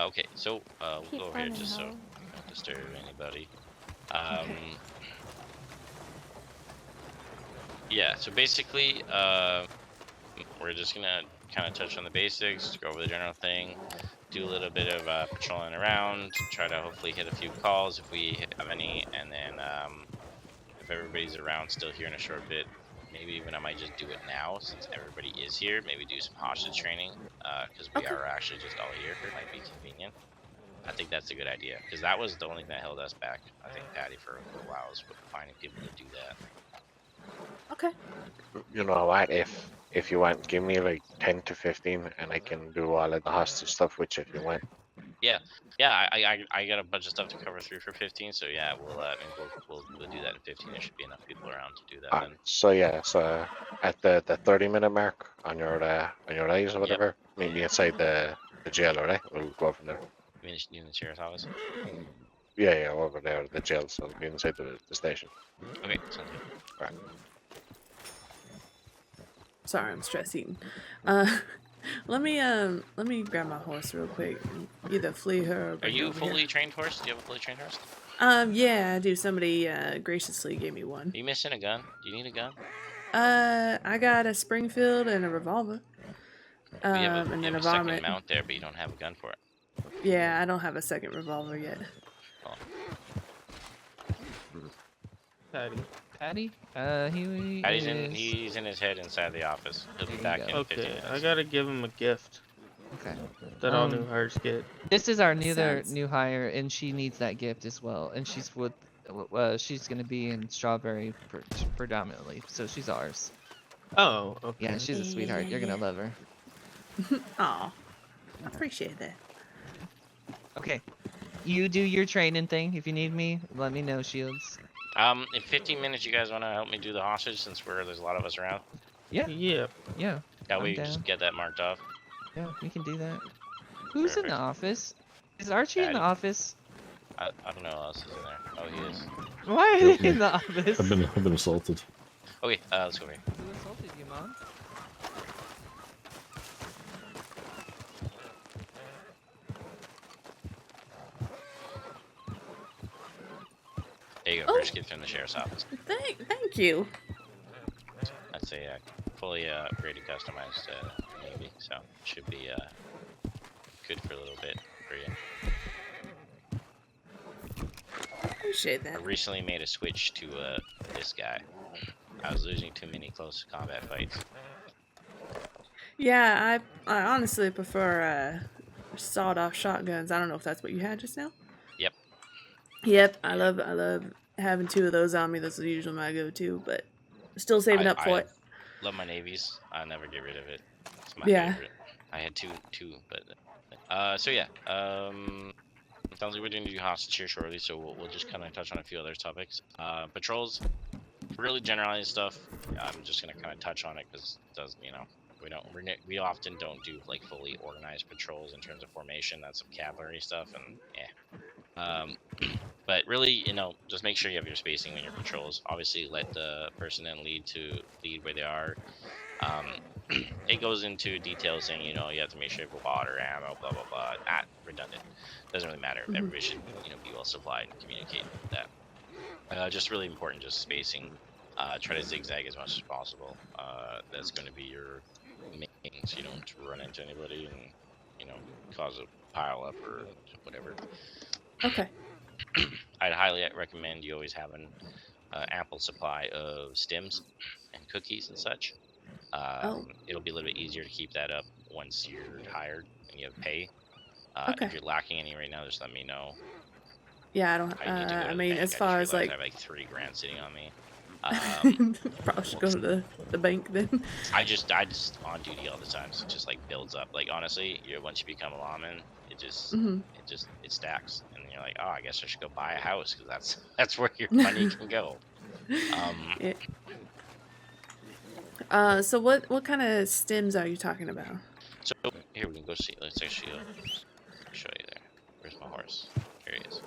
Okay, so we'll go over here just so we don't disturb anybody. Okay. Yeah, so basically, we're just gonna kind of touch on the basics, go over the general thing, do a little bit of patrolling around, try to hopefully hit a few calls if we have any, and then if everybody's around still here in a short bit, maybe even I might just do it now since everybody is here. Maybe do some hostage training because we Okay. are actually just all here. It might be convenient. I think that's a good idea because that was the only thing that held us back. I think Patty for a little while was finding people to do that. Okay. You know what? If you want, give me like 10 to 15, and I can do all of the hostage stuff with you if you want. Yeah, I got a bunch of stuff to cover through for 15. So yeah, we'll do that in 15. There should be enough people around to do that then. So yeah, so at the 30-minute mark on your eyes or Yep. whatever, meet me inside the jail, alright? We'll go from there. You mean in the sheriff's office? Yeah, over there, the jail. So I'll be inside the station. Okay, sounds good. Right. Sorry, I'm stress eating. Let me grab my horse real quick. And either flee her or Are bring her you over fully here. trained horse? Do you have a fully trained horse? Yeah, I do. Somebody graciously gave me one. Are you missing a gun? Do you need a gun? I got a Springfield and a revolver. You have And you then have a a second varmint. mount there, but you don't have a gun for it. Yeah, I don't have a second revolver yet. Oh. Patty? He's in his head inside the office. He'll be There you back go. in 15 Okay, minutes. I gotta give him a gift Okay. that all new hires get. This is our Sounds- new hire, and she needs that gift as well. And she's she's gonna be in Strawberry predominantly, so she's ours. Oh, okay. Yeah, she's a sweetheart. You're gonna love her. Aw, I appreciate that. Okay. You do your training thing. If you need me, let me know, Shields. In 15 minutes, you guys want to help me do the hostage since there's a lot of us around? Yeah. Yeah. Yeah. That way I'm you can just down. get that marked off. Yeah, we can do that. Who's in Perfect. the office? Is Archie in the Patty. office? I don't know who else is in there. Oh, he is. Why are they in the office? I've been assaulted. Okay, let's go over here. Who assaulted you, Mom? There you go. Oh. First gift from the sheriff's office. Thank you. That's a fully upgraded, customized Navy, so should be good for a little bit for you. Appreciate I that. recently made a switch to this guy. I was losing too many close combat fights. Yeah, I honestly prefer sawed-off shotguns. I don't know if that's what you had just now. Yep. Yep, I love having two of those on me. Those are usually my go-to, but still saving up for it. Love my navies. I never get rid of it. It's my Yeah. favorite. I had two, but so yeah. Sounds like we're going to do hostage here shortly, so we'll just kind of touch on a few other topics. Patrols, really generalized stuff. I'm just going to kind of touch on it because it does, we often don't do like fully organized patrols in terms of formation. That's some cavalry stuff, and yeah. But really, just make sure you have your spacing when your patrols. Obviously, let the person in lead where they are. It goes into details saying, you have to make sure you have water, ammo, blah, blah, blah. Not redundant. Doesn't really matter. Everybody should, be well supplied and communicate that. Just really important, just spacing. Try to zigzag as much as possible. That's going to be your main, so you don't run into anybody and, cause a pile up or whatever. Okay. I'd highly recommend you always have an ample supply of stims and cookies and such. It'll be a little bit easier to keep that up once you're hired and you have pay. Okay. If you're lacking any right now, just let me know. Yeah, I don't. I need to go to I the mean, bank. as I far just as realized like, I have like $3 grand sitting on me. probably should go to the bank then. I just on duty all the time, so it just like builds up. Like honestly, once you become a lawman, it just it stacks, and you're like, oh, I guess I should go buy a house because that's where your money can go. Yeah. So what kind of stems are you talking about? So here we can go see. Let's actually show you there. Where's my horse? Here he is.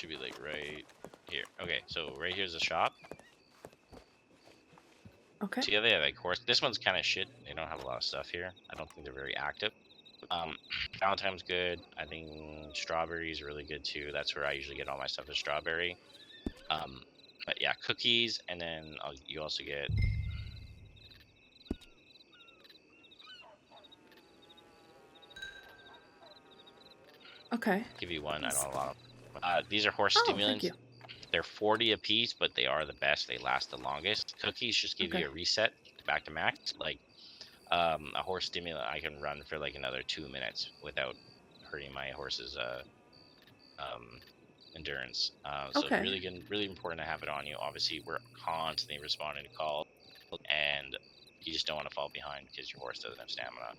should be like right here. Okay, so right here's the shop. Okay. See how they have like horse. This one's kind of shit. They don't have a lot of stuff here. I don't think they're very active. Valentine's good. I think strawberries are really good too. That's where I usually get all my stuff is strawberry. But yeah, cookies, and then you also get. Okay. Give you one. I don't know a lot of. These are horse Oh, thank stimulants. you. They're 40 a piece, but they are the best. They last the longest. Cookies just give Okay. you a reset back to max. Like a horse stimulant, I can run for like another 2 minutes without hurting my horse's endurance. So Okay. really good, really important to have it on you. Obviously, we're constantly responding to calls, and you just don't want to fall behind because your horse doesn't have stamina.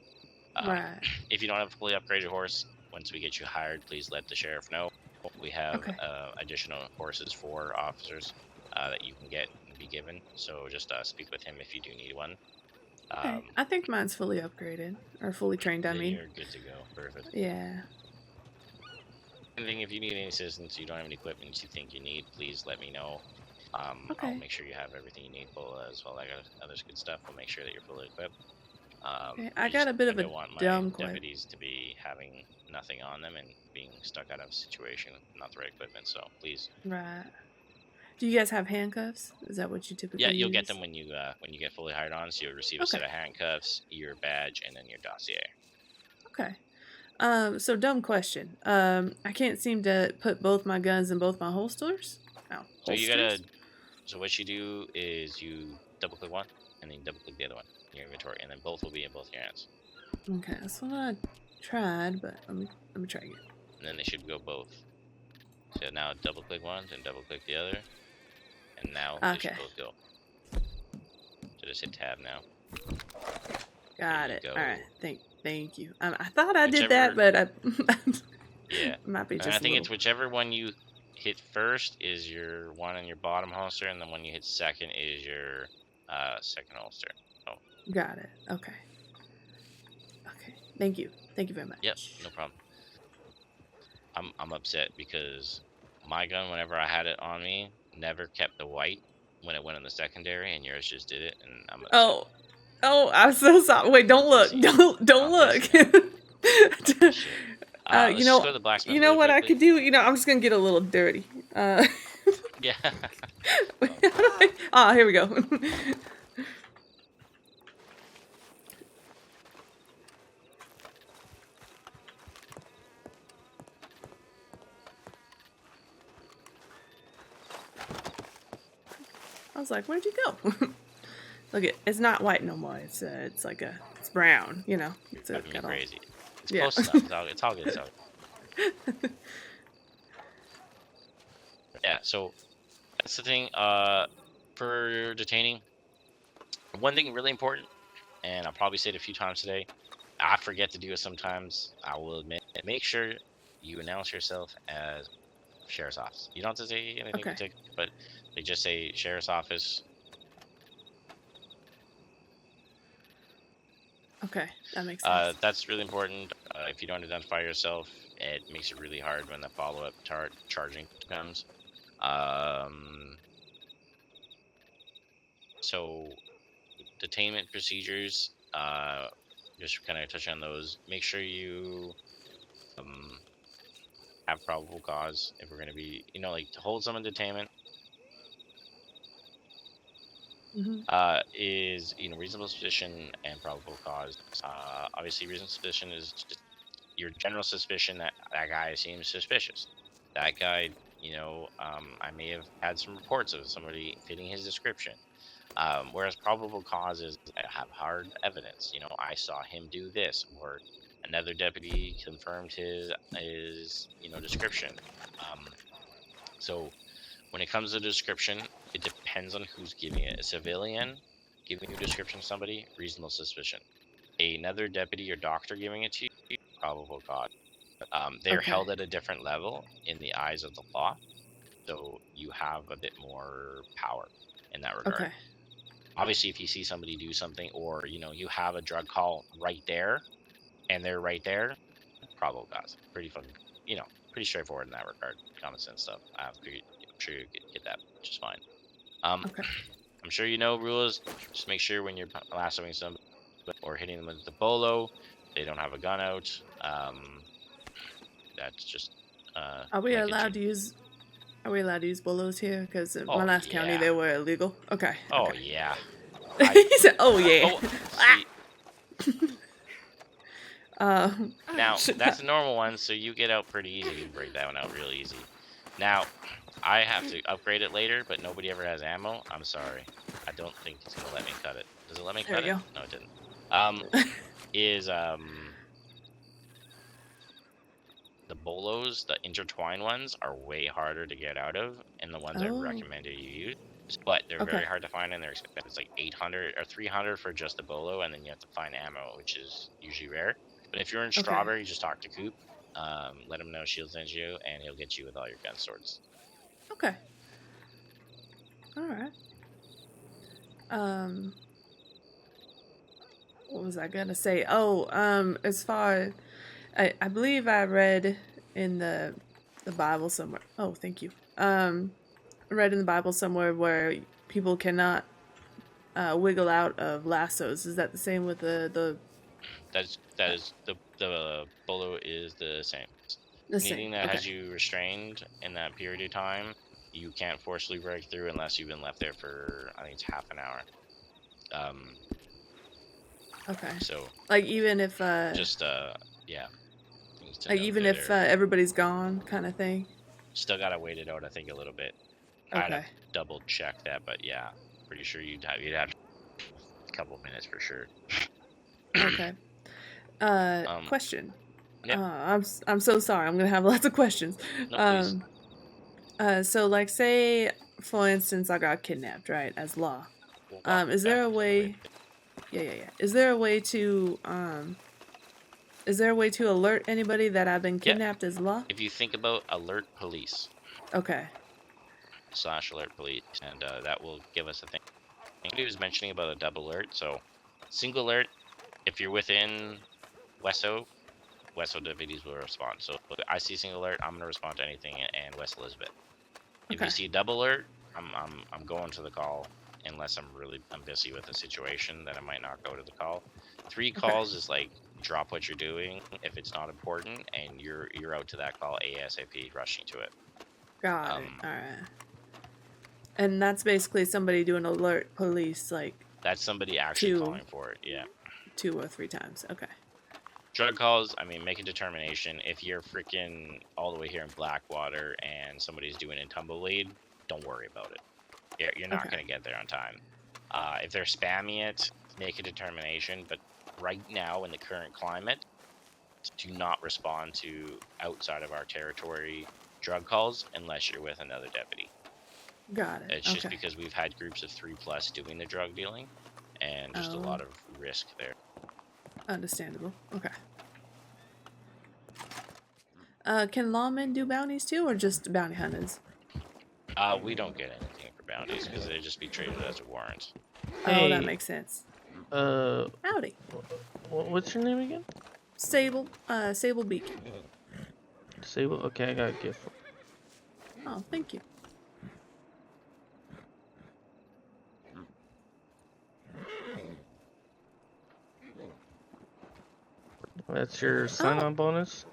Right. If you don't have a fully upgraded horse, once we get you hired, please let the sheriff know. We have Okay. additional horses for officers that you can get and be given. So just speak with him if you do need one. Okay. I think mine's fully upgraded or fully trained. I Then mean. you're good to go. Perfect. Yeah. Anything, if you need any assistance, you don't have any equipment you think you need, please let me know. I'll Okay. make sure you have everything you need, as well as other good stuff. We'll make sure that you're fully equipped. Okay, I got a bit of a don't want my dumb question. deputies to be having nothing on them and being stuck out of a situation with not the right equipment. So please, Right. Do you guys have handcuffs? Is that what you typically yeah, you'll use? get them when you get fully hired on. So you'll receive a set Okay. of handcuffs, your badge, and then your dossier. Okay. So dumb question. I can't seem to put both my guns in both my holsters. Oh, So you holsters? gotta. So what you do is you double click one, and then double click the other one in your inventory, and then both will be in both your hands. Okay, that's what I tried, but let me try again. And then they should go both. So now double click one, then double click the other, and now they should Okay. both go. So just hit tab now. Got There it. you All go. right. Thank you. I thought I did that, but I Yeah. might be And just. I think a it's whichever one you hit first is your one in your bottom holster, and then when you hit second is your second holster. Oh, Got it. Okay. Okay. Thank you. Thank you very much. yep, no problem. I'm upset because my gun, whenever I had it on me, never kept the white when it went in the secondary, and yours just did it, and I'm upset. Oh, I'm so sorry. Wait, don't look. Pissy. Don't I'm look. Shit. Let's You just know, go to the blacksmith you know really what I quickly. could do? You know, I'm just gonna get a little dirty. Yeah. Ah, here we go. I was like, where'd you go? Look, it's not white no more. It's it's brown. You know, it's Driving me got all- crazy. It's Yeah. close enough. It's all good. It's all good. Yeah, so that's the thing. For detaining, one thing really important, and I'll probably say it a few times today. I forget to do it sometimes. I will admit. Make sure you announce yourself as sheriff's office. You don't have to say anything Okay. particular, but they just say sheriff's office. Okay, that makes sense. That's really important. If you don't identify yourself, it makes it really hard when the follow-up charging comes. So detainment procedures, just kind of touch on those. Make sure you have probable cause if we're going to be, like to hold someone in detainment. Mhm. Is reasonable suspicion and probable cause. Obviously, reasonable suspicion is just your general suspicion that that guy seems suspicious. That guy, I may have had some reports of somebody fitting his description. Whereas probable cause is I have hard evidence. I saw him do this, or another deputy confirmed his description. So when it comes to description, it depends on who's giving it. A civilian giving you a description of somebody, reasonable suspicion. Another deputy or doctor giving it to you, probable cause. They're Okay. held at a different level in the eyes of the law, so you have a bit more power in that regard. Okay. Obviously, if you see somebody do something, or you have a drug call right there, and they're right there, probable cause. Pretty fucking, pretty straightforward in that regard. Common sense stuff. I'm sure you get that just fine. Okay. I'm sure you know rules. Just make sure when you're lassoing somebody or hitting them with the bolo, they don't have a gun out. That's just. Are we make it allowed to use? Are we allowed to use bolos here? Because in my Oh, last county yeah. they were illegal. Okay. Oh okay. yeah. He said, "Oh yeah." Oh, see, Um, now that's a normal one, so you get out pretty easy. You break that one out real easy. Now, I have to upgrade it later, but nobody ever has ammo. I'm sorry. I don't think it's gonna let me cut it. Does it let me There cut we it? go. No, it didn't. The bolos, the intertwined ones, are way harder to get out of, and the ones I Oh. recommended you use. But they're Okay. very hard to find, and they're expensive. It's like 800 or 300 for just the bolo, and then you have to find ammo, which is usually rare. But if you're in Okay. Strawberry, just talk to Coop. Let him know Shield sends you, and he'll get you with all your gun swords. Okay. All right. What was I gonna say? Oh, as far, I believe I read in the Bible somewhere. Oh, thank you. I read in the Bible somewhere where people cannot wiggle out of lassos. Is that the same with the That is the bolo is the same. same? Anything that Okay. has you restrained in that period of time, you can't forcibly break through unless you've been left there for, I think it's half an hour. Okay. So Like even if just yeah. Things to like note even if there. everybody's gone, kind of thing. Still gotta wait it out, I think, a little bit. I'd have Okay. to double check that, but yeah, pretty sure you'd have a couple minutes for sure. Okay. Question. Yep. I'm so sorry. I'm gonna have lots of questions. No, please. So like say for instance I got kidnapped, right, as law. We'll walk Is there back a into the way? Yeah. Is there a way to alert anybody that I've been kidnapped as law? If you think about alert police Okay. / alert police, and that will give us a thing. He was mentioning about a double alert. So single alert, if you're within Wesso deputies will respond. So if I see single alert, I'm gonna respond to anything and West Elizabeth. If Okay. you see double alert, I'm going to the call unless I'm busy with a situation that I might not go to the call. 3 calls is like drop what you're doing if it's not important, and you're out to that call ASAP, rushing to it. Got it. All right. And that's basically somebody doing alert police like That's somebody actually calling for it. Yeah. 2 or 3 times. Okay. Drug calls, I mean, make a determination. If you're freaking all the way here in Blackwater and somebody's doing a tumbleweed, don't worry about it. You're not going to get there on time. If they're spamming it, make a determination. But right now, in the current climate, do not respond to outside of our territory drug calls unless you're with another deputy. Got it. It's just because we've had groups of 3+ doing the drug dealing, and just a lot of risk there. Understandable. Okay. Can lawmen do bounties too, or just bounty hunters? We don't get anything for bounties because they just be treated as a warrant. Oh, that makes sense. Howdy. What's your name again? Sable Beacon. Sable. Okay, I got a gift. Oh, thank you. That's your sign-on bonus.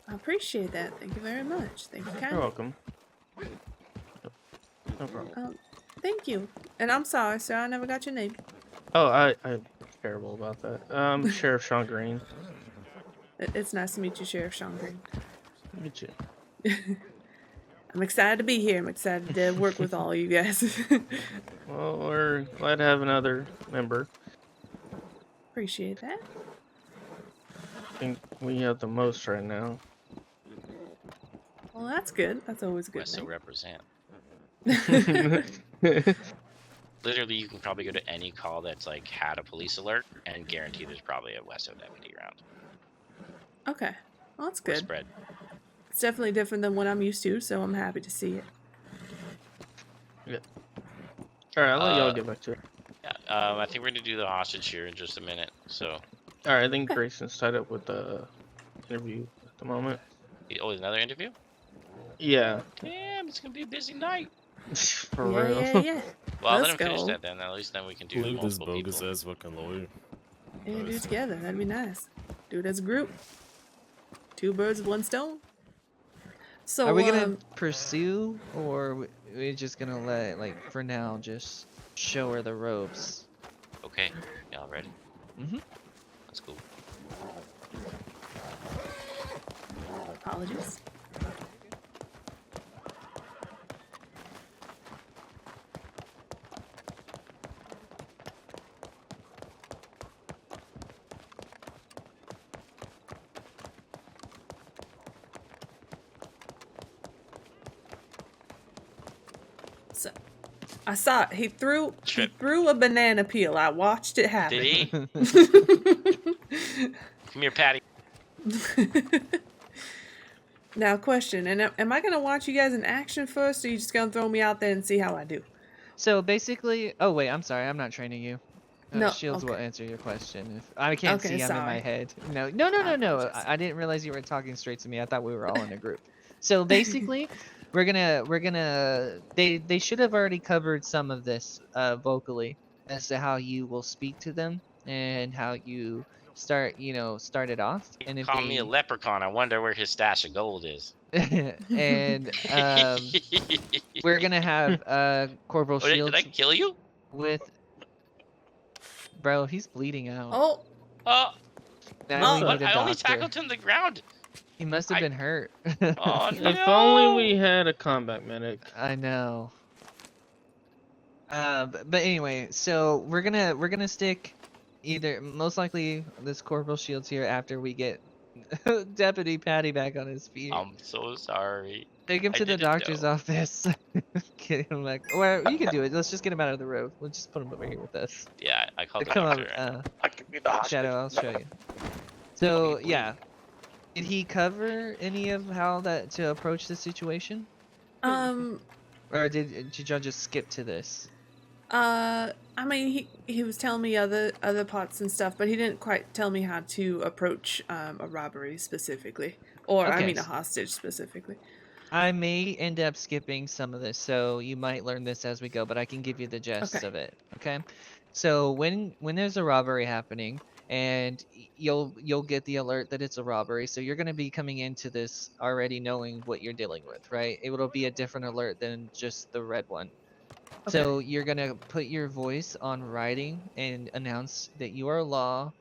I appreciate that. Thank you very much. Thank you, You're kindly. welcome. No problem. Thank you. And I'm sorry, sir. I never got your name. Oh, I'm terrible about that. Sheriff Sean Green. It's nice to meet you, Sheriff Sean Green. Meet you. I'm excited to be here. I'm excited to work with all you guys. Well, we're glad to have another member. Appreciate that. I think we have the most right now. Well, that's good. That's always a good. Wesso thing. represent. Literally, you can probably go to any call that's like had a police alert and guarantee there's probably a Wesso deputy around. Okay. Well, that's Or good. spread. It's definitely different than what I'm used to, so I'm happy to see it. Yeah. All right, I'll let y'all get back to it. Yeah, I think we're gonna do the hostage here in just a minute. So. All right, I think Grayson's tied up with the interview at the moment. Oh, another interview? Yeah. Damn, it's gonna be a busy night. For yeah, real. yeah, yeah. Well, let Let's him finish go. that then. At least then we can do Leave this multiple bogus people. ass fucking lawyer. Yeah, do it together. That'd be nice. Do it as a group. 2 birds with 1 stone. So, Are we gonna pursue, or we just gonna let, like, for now, just show her the ropes? Okay, y'all ready? Mm-hmm. Let's go. apologies. So, I saw it. He threw a banana peel. I watched it happen. Did he? Come here, Patty. Now, question, and am I gonna watch you guys in action first, or are you just gonna throw me out there and see how I do? So basically, oh wait, I'm sorry, I'm not training you. No, Shields will okay. answer your question. If I can't Okay, see, I'm in my sorry. head. No. I apologize. I didn't realize you were talking straight to me. I thought we were all in a group. So basically, we're gonna. They should have already covered some of this vocally as to how you will speak to them and how you start it off. And if Call me a leprechaun. I wonder where his stash of gold is. and we're gonna have Corporal Oh, did Shields I kill you? with. Bro, he's bleeding out. Oh, Oh, Now we what? need a I only doctor. tackled him to the ground. He must have been hurt. Oh no! If only we had a combat medic. I know. But anyway, so we're gonna stick either most likely this Corporal Shields here after we get Deputy Patty back on his feet. I'm so sorry. Take him I to the didn't doctor's know. office. Get him back. Or you can do it. Let's just get him out of the road. We'll just put him over here with us. Yeah, I called the Come on, doctor. I can be the hostage. Shadow, I'll show you. So yeah, did he cover any of how to approach the situation, or did y'all just skip to this? I mean, he was telling me other parts and stuff, but he didn't quite tell me how to approach a robbery specifically, or I Okay. mean a hostage specifically. I may end up skipping some of this, so you might learn this as we go, but I can give you the gist Okay. of it. Okay. So when there's a robbery happening, and you'll get the alert that it's a robbery, so you're gonna be coming into this already knowing what you're dealing with, right? It'll be a different alert than just the red one. So you're gonna put your voice on writing and announce that you are law,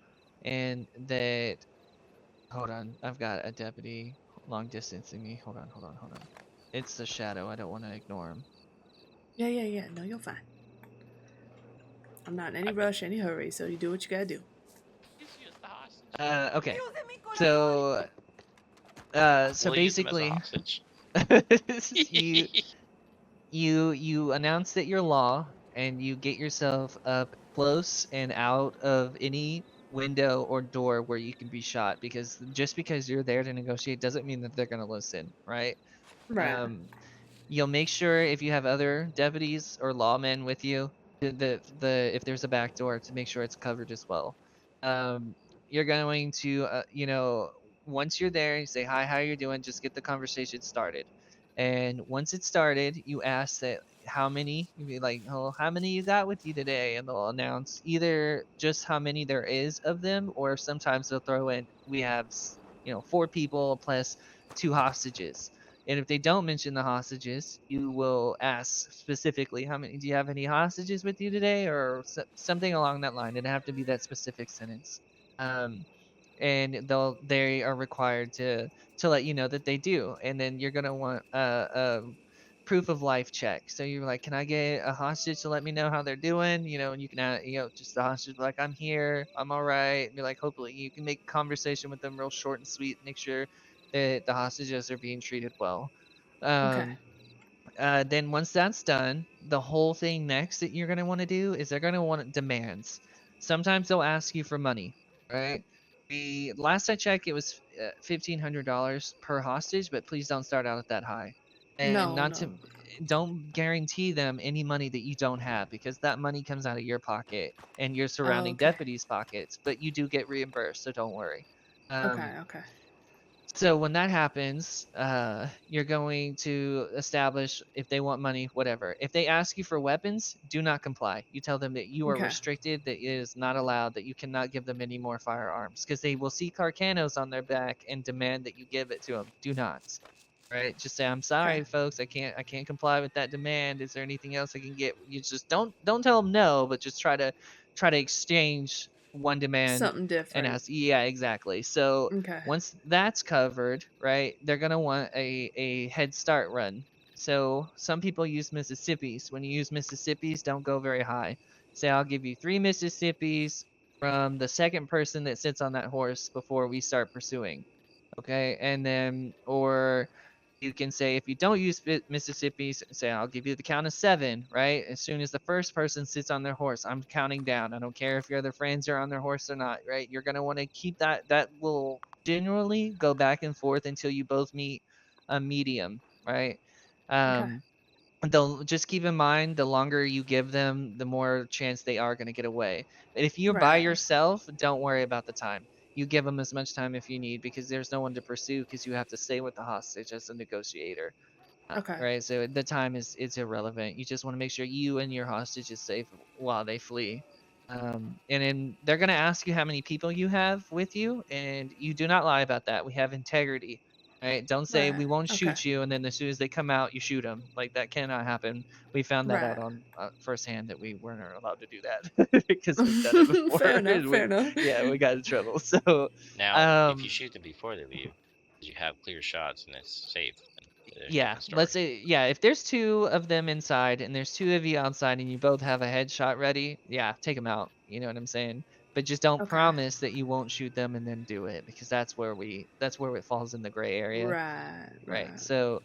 and that. Hold on, I've got a deputy long distancing me. Hold on. It's the shadow. I don't want to ignore him. Yeah. No, you're fine. I'm not in any rush, any hurry, so you do what you gotta do. Okay. So. So We'll use him as a basically, hostage. you announce that you're law, and you get yourself up close and out of any window or door where you can be shot, because just because you're there to negotiate doesn't mean that they're gonna listen, right? Right. You'll make sure if you have other deputies or lawmen with you, if there's a back door, to make sure it's covered as well. You're going to once you're there, you say hi, how you doing, just get the conversation started. And once it's started, you ask that how many, you be like, oh, how many you got with you today, and they'll announce either just how many there is of them, or sometimes they'll throw in, we have 4 people plus 2 hostages. And if they don't mention the hostages, you will ask specifically, how many, do you have any hostages with you today, or something along that line. It'd have to be that specific sentence. And they are required to let you know that they do. And then you're gonna want a proof of life check. So you're like, can I get a hostage to let me know how they're doing? And you can just the hostage be like, I'm here, I'm all right. And be like, hopefully you can make conversation with them real short and sweet, make sure that the hostages are being treated well. Okay. Then once that's done, the whole thing next that you're gonna want to do is they're gonna want demands. Sometimes they'll ask you for money, right? The last I checked, it was $1,500 per hostage, but please don't start out at that high. And No. don't guarantee them any money that you don't have, because that money comes out of your pocket and your surrounding Okay. deputies' pockets, but you do get reimbursed, so don't worry. Okay. So when that happens, you're going to establish if they want money, whatever. If they ask you for weapons, do not comply. You tell them that you are Okay. restricted, that it is not allowed, that you cannot give them any more firearms, because they will see Carcanos on their back and demand that you give it to them. Do not. Right? Just say, I'm sorry, Okay. folks, I can't comply with that demand. Is there anything else I can get? You just don't tell them no, but just try to exchange one demand Something and different. ask. Yeah, exactly. So Okay. once that's covered, right, they're gonna want a head start run. So some people use Mississippi's. When you use Mississippi's, don't go very high. Say, I'll give you 3 Mississippi's from the second person that sits on that horse before we start pursuing. Okay, and then, or you can say, if you don't use Mississippi's, say, I'll give you the count of 7, right? As soon as the first person sits on their horse, I'm counting down. I don't care if your other friends are on their horse or not, right? You're going to want to keep that. That will generally go back and forth until you both meet a medium, right? Okay. They'll just keep in mind, the longer you give them, the more chance they are going to get away. But if you're by Right. yourself, don't worry about the time. You give them as much time if you need, because there's no one to pursue, because you have to stay with the hostage as a negotiator. Okay. Right? So the time is irrelevant. You just want to make sure you and your hostage is safe while they flee. And then they're going to ask you how many people you have with you, and you do not lie about that. We have integrity. Right? Don't say, Right. we won't Okay. shoot you, and then as soon as they come out, you shoot them. Like, that cannot happen. We found that out Right. on firsthand, that we weren't allowed to do that because we've done it before. Fair enough. and Fair enough. yeah, we got in trouble. So, Now, if you shoot them before they leave, you have clear shots and it's safe. Then there's a yeah, different story. let's say, yeah, if there's 2 of them inside and there's 2 of you outside and you both have a headshot ready, yeah, take them out. You know what I'm saying? But just don't Okay. promise that you won't shoot them and then do it, because that's where it falls in the gray area. Right. Right. So,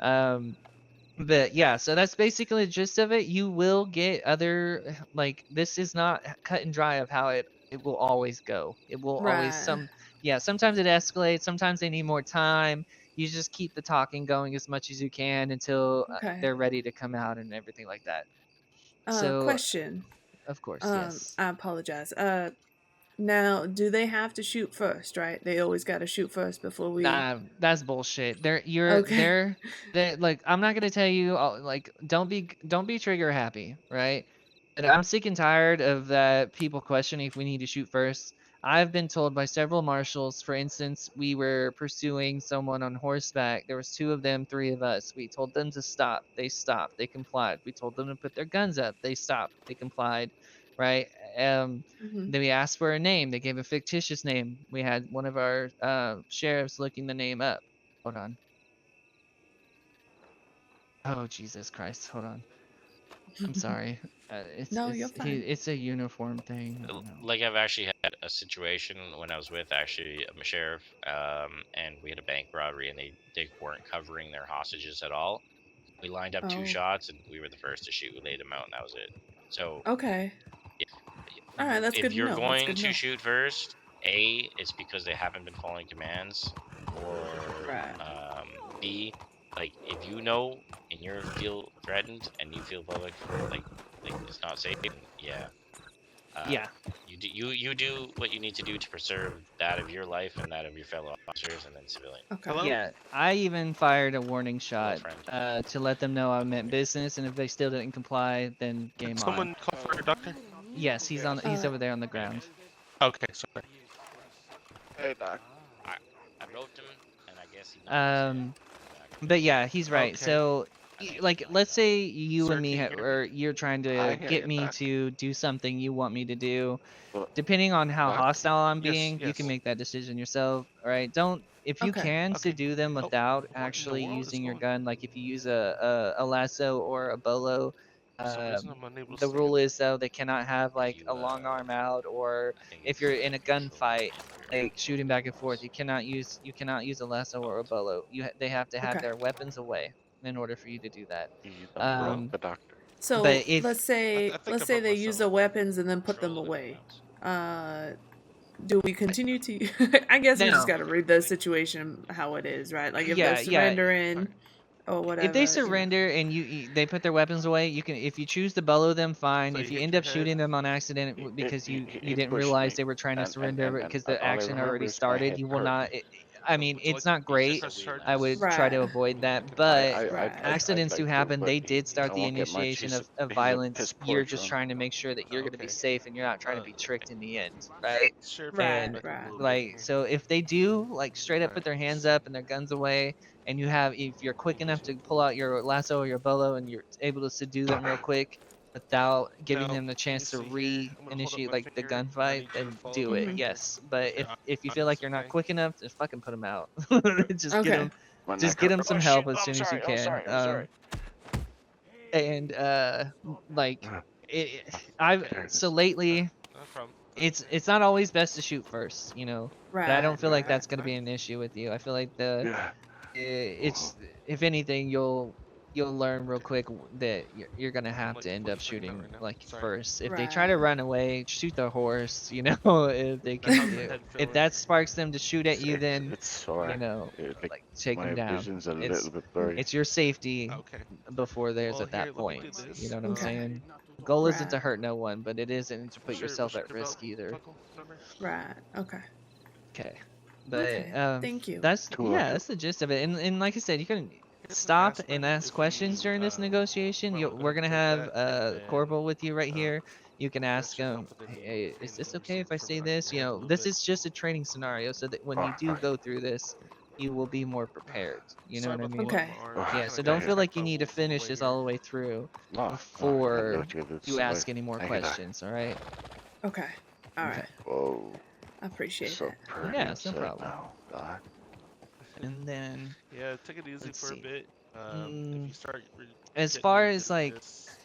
but yeah, so that's basically the gist of it. You will get other, like, this is not cut and dry of how it will always go. It will always Right. sometimes it escalates, sometimes they need more time. You just keep the talking going as much as you can until Okay. they're ready to come out and everything like that. So, Question. of course, yes. I apologize. Now, do they have to shoot first, right? They always got to shoot first before we. Nah, that's bullshit. Okay. They're like, I'm not gonna tell you, like, don't be trigger happy, right? And I'm sick and tired of that people questioning if we need to shoot first. I've been told by several marshals, for instance, we were pursuing someone on horseback. There was 2 of them, 3 of us. We told them to stop. They stopped. They complied. We told them to put their guns up. They stopped. They complied, right? Mhm. Then we asked for a name. They gave a fictitious name. We had one of our sheriffs looking the name up. Hold on. Oh, Jesus Christ. Hold on. I'm sorry. No, you're fine. It's a uniform thing. I don't know. Like, I've actually had a situation when I was with actually a sheriff, and we had a bank robbery, and they weren't covering their hostages at all. We lined up 2 Oh. shots, and we were the first to shoot. We laid them out, and that was it. So Okay. All right, that's good if to you're know. going to shoot first, A, it's because they haven't been following commands, or Right. B, like, if you know and you feel threatened and you feel public like it's not safe, yeah. Yeah. You do what you need to do to preserve that of your life and that of your fellow officers and then civilians. Okay. Hello? Yeah, I even fired a warning shot friend. to let them know I meant business, and if they still didn't comply, then game on. Someone call for a doctor? Yes, he's over there on the ground. Okay, sorry. Hey, Doc. I wrote him, and I guess he. But yeah, he's right. Okay. So, like, let's say you Sir, and me, can you hear me? or you're trying I to hear get you, me Doc. to do something you want me to do. Well, Depending on how Doc? hostile I'm Yes, being, you can yes. make that decision yourself. All right, don't, if you Okay. can, Okay. subdue them Oh, without what in the actually world is using your going gun. Like, if you use a lasso or a bolo, For some reason, I'm unable to the see rule it. is, though, they cannot have like You, a long arm out, or I think if you're in a gunfight, control. like shooting back and forth, you cannot use a lasso or a bolo. They have to have Okay. their weapons away in order for you to do that. You don't Um, broke the doctor. So But if- let's say I think I they broke use myself. the weapons and then put them Control the away. amounts. Do we continue to? I guess we just No. got to read the situation how it is, right? Like if Yeah, they're yeah. surrendering or whatever. if they you know. surrender and they put their weapons away, you can, if you choose to bolo them, fine. So if you you hit end your up shooting head. them on accident because He you didn't pushed realize me, they were trying to and surrender all because the I action remember already is my started, head you will hurt. not. I mean, it's not great. I would Right. try to avoid that, but Right. accidents do like to, happen. but They did start I the won't get much. initiation He's of a violence. piss You're poor just drunk. trying to make sure that you're going to be safe and you're not trying to be tricked in the end, right? Right, And right. like, so if they do like straight up put their hands up and their guns away, and if you're quick enough to pull out your lasso or your bolo and you're able to subdue them real quick without giving them the chance to reinitiate like the gunfight, then do it. Mhm. Yes, but if you feel like you're not quick enough, just fucking put them out. Just get Okay. them, When just that get car- them some oh, help shit, as soon as you I'm can. sorry. I'm sorry. And like Uh, so lately it's not always best to shoot first, but I don't Right, feel like right. that's going to be an issue with you. I feel like Yeah. it's, if anything, you'll learn real quick that you're gonna have to end up shooting like first. If they try to Right. run away, shoot the horse. If they can, if that sparks them to shoot at you, then It's sore. Like like take my them down. vision's a It's little bit blurry. it's your safety before theirs at that point. You know what I'm Okay. saying? The goal isn't Right. to hurt no one, but it isn't to put yourself at risk either. Right. Okay. Okay. But Okay. Thank you. that's Cool. that's the gist of it. And like I said, you can stop and ask questions during this negotiation. We're gonna have Corporal with you right here. You can ask him, hey, is this okay if I say this? This is just a training scenario, so that when you do go through this, you will be more prepared. You know what I mean? Okay. Yeah. So don't feel like you need to finish this all the way through before you ask any more questions. All right? Okay. All Okay. right. Whoa. I appreciate So it. pretty Yeah, it's no upset problem. now. God. And then Yeah, take it easy let's for see. a bit. Mm, If you start as getting far into as like this,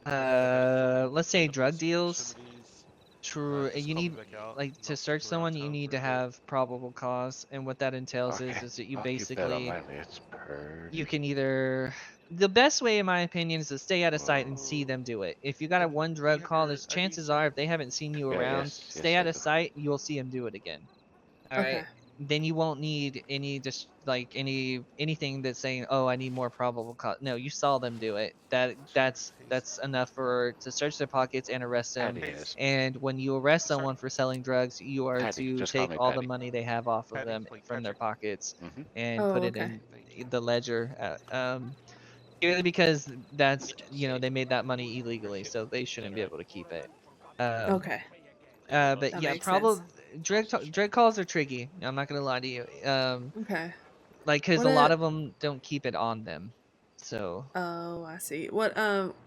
let's say end up drug with deals, proximities, true, just you call me need back out, like and to I'll search stick around someone, you town need for to a bit. have probable cause, and what that entails Okay. is that you I'll keep that on basically my list. Pretty. you can either, the best way in my opinion is to stay out of sight and see them do it. If you got a one drug call, there's chances are if they haven't seen you Yeah, around, yes, stay yes, I out of do. sight, you'll see them do it again. All right. Okay. Then you won't need any just like anything that's saying, oh, I need more probable cause. No, you saw them do it. That's enough to search their pockets and arrest them. Patty is. And when you arrest someone for selling drugs, you are Patty. to Just call take me all the Patty. money they have off of them from their pockets Mm-hmm. and Oh, put it okay. in the ledger. Purely because that's they made that money illegally, so they shouldn't be able to keep it. Okay. But That yeah, makes probably sense. drug calls are tricky. I'm not gonna lie to you. Okay. Like because What a lot a of them don't keep it on them. So Oh, I see. What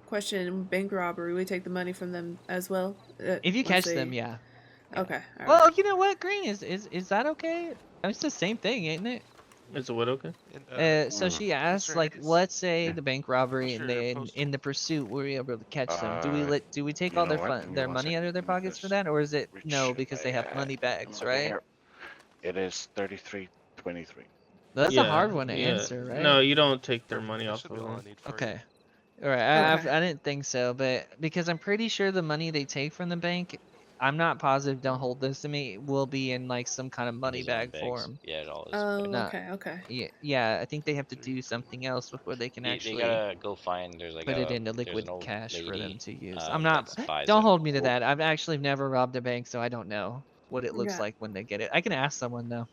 question, bank robbery, we take the money from them as well? if you Once catch they them, yeah. Yeah. Okay. All right. Well, you know what, Green is that okay? It's the same thing, ain't it? Is it what okay? So she asked, like, let's say the bank robbery, and then in the pursuit, we're able to catch them. Do we take You all know their what? Give me their one money second. out of their pockets for that, or is it no because they have money bags, right? It is 33.23. That's a hard one to Yeah. answer, right? No, you don't take their money That off should of be all I them. need for Okay. you. All right. Okay. I didn't think so, but because I'm pretty sure the money they take from the bank, I'm not positive. Don't hold this to me. Will be in like some kind of money bag form. Yeah, it all is. Oh, Not- okay. Okay. Yeah. I think they have to do something else before they can They actually gotta go find. There's like put it into there's liquid an old cash for them lady, to use. that I'm not. buys Don't it. hold me to that. I've actually never robbed a bank, so I don't know what it looks Yeah. like when they get it. I can ask someone though.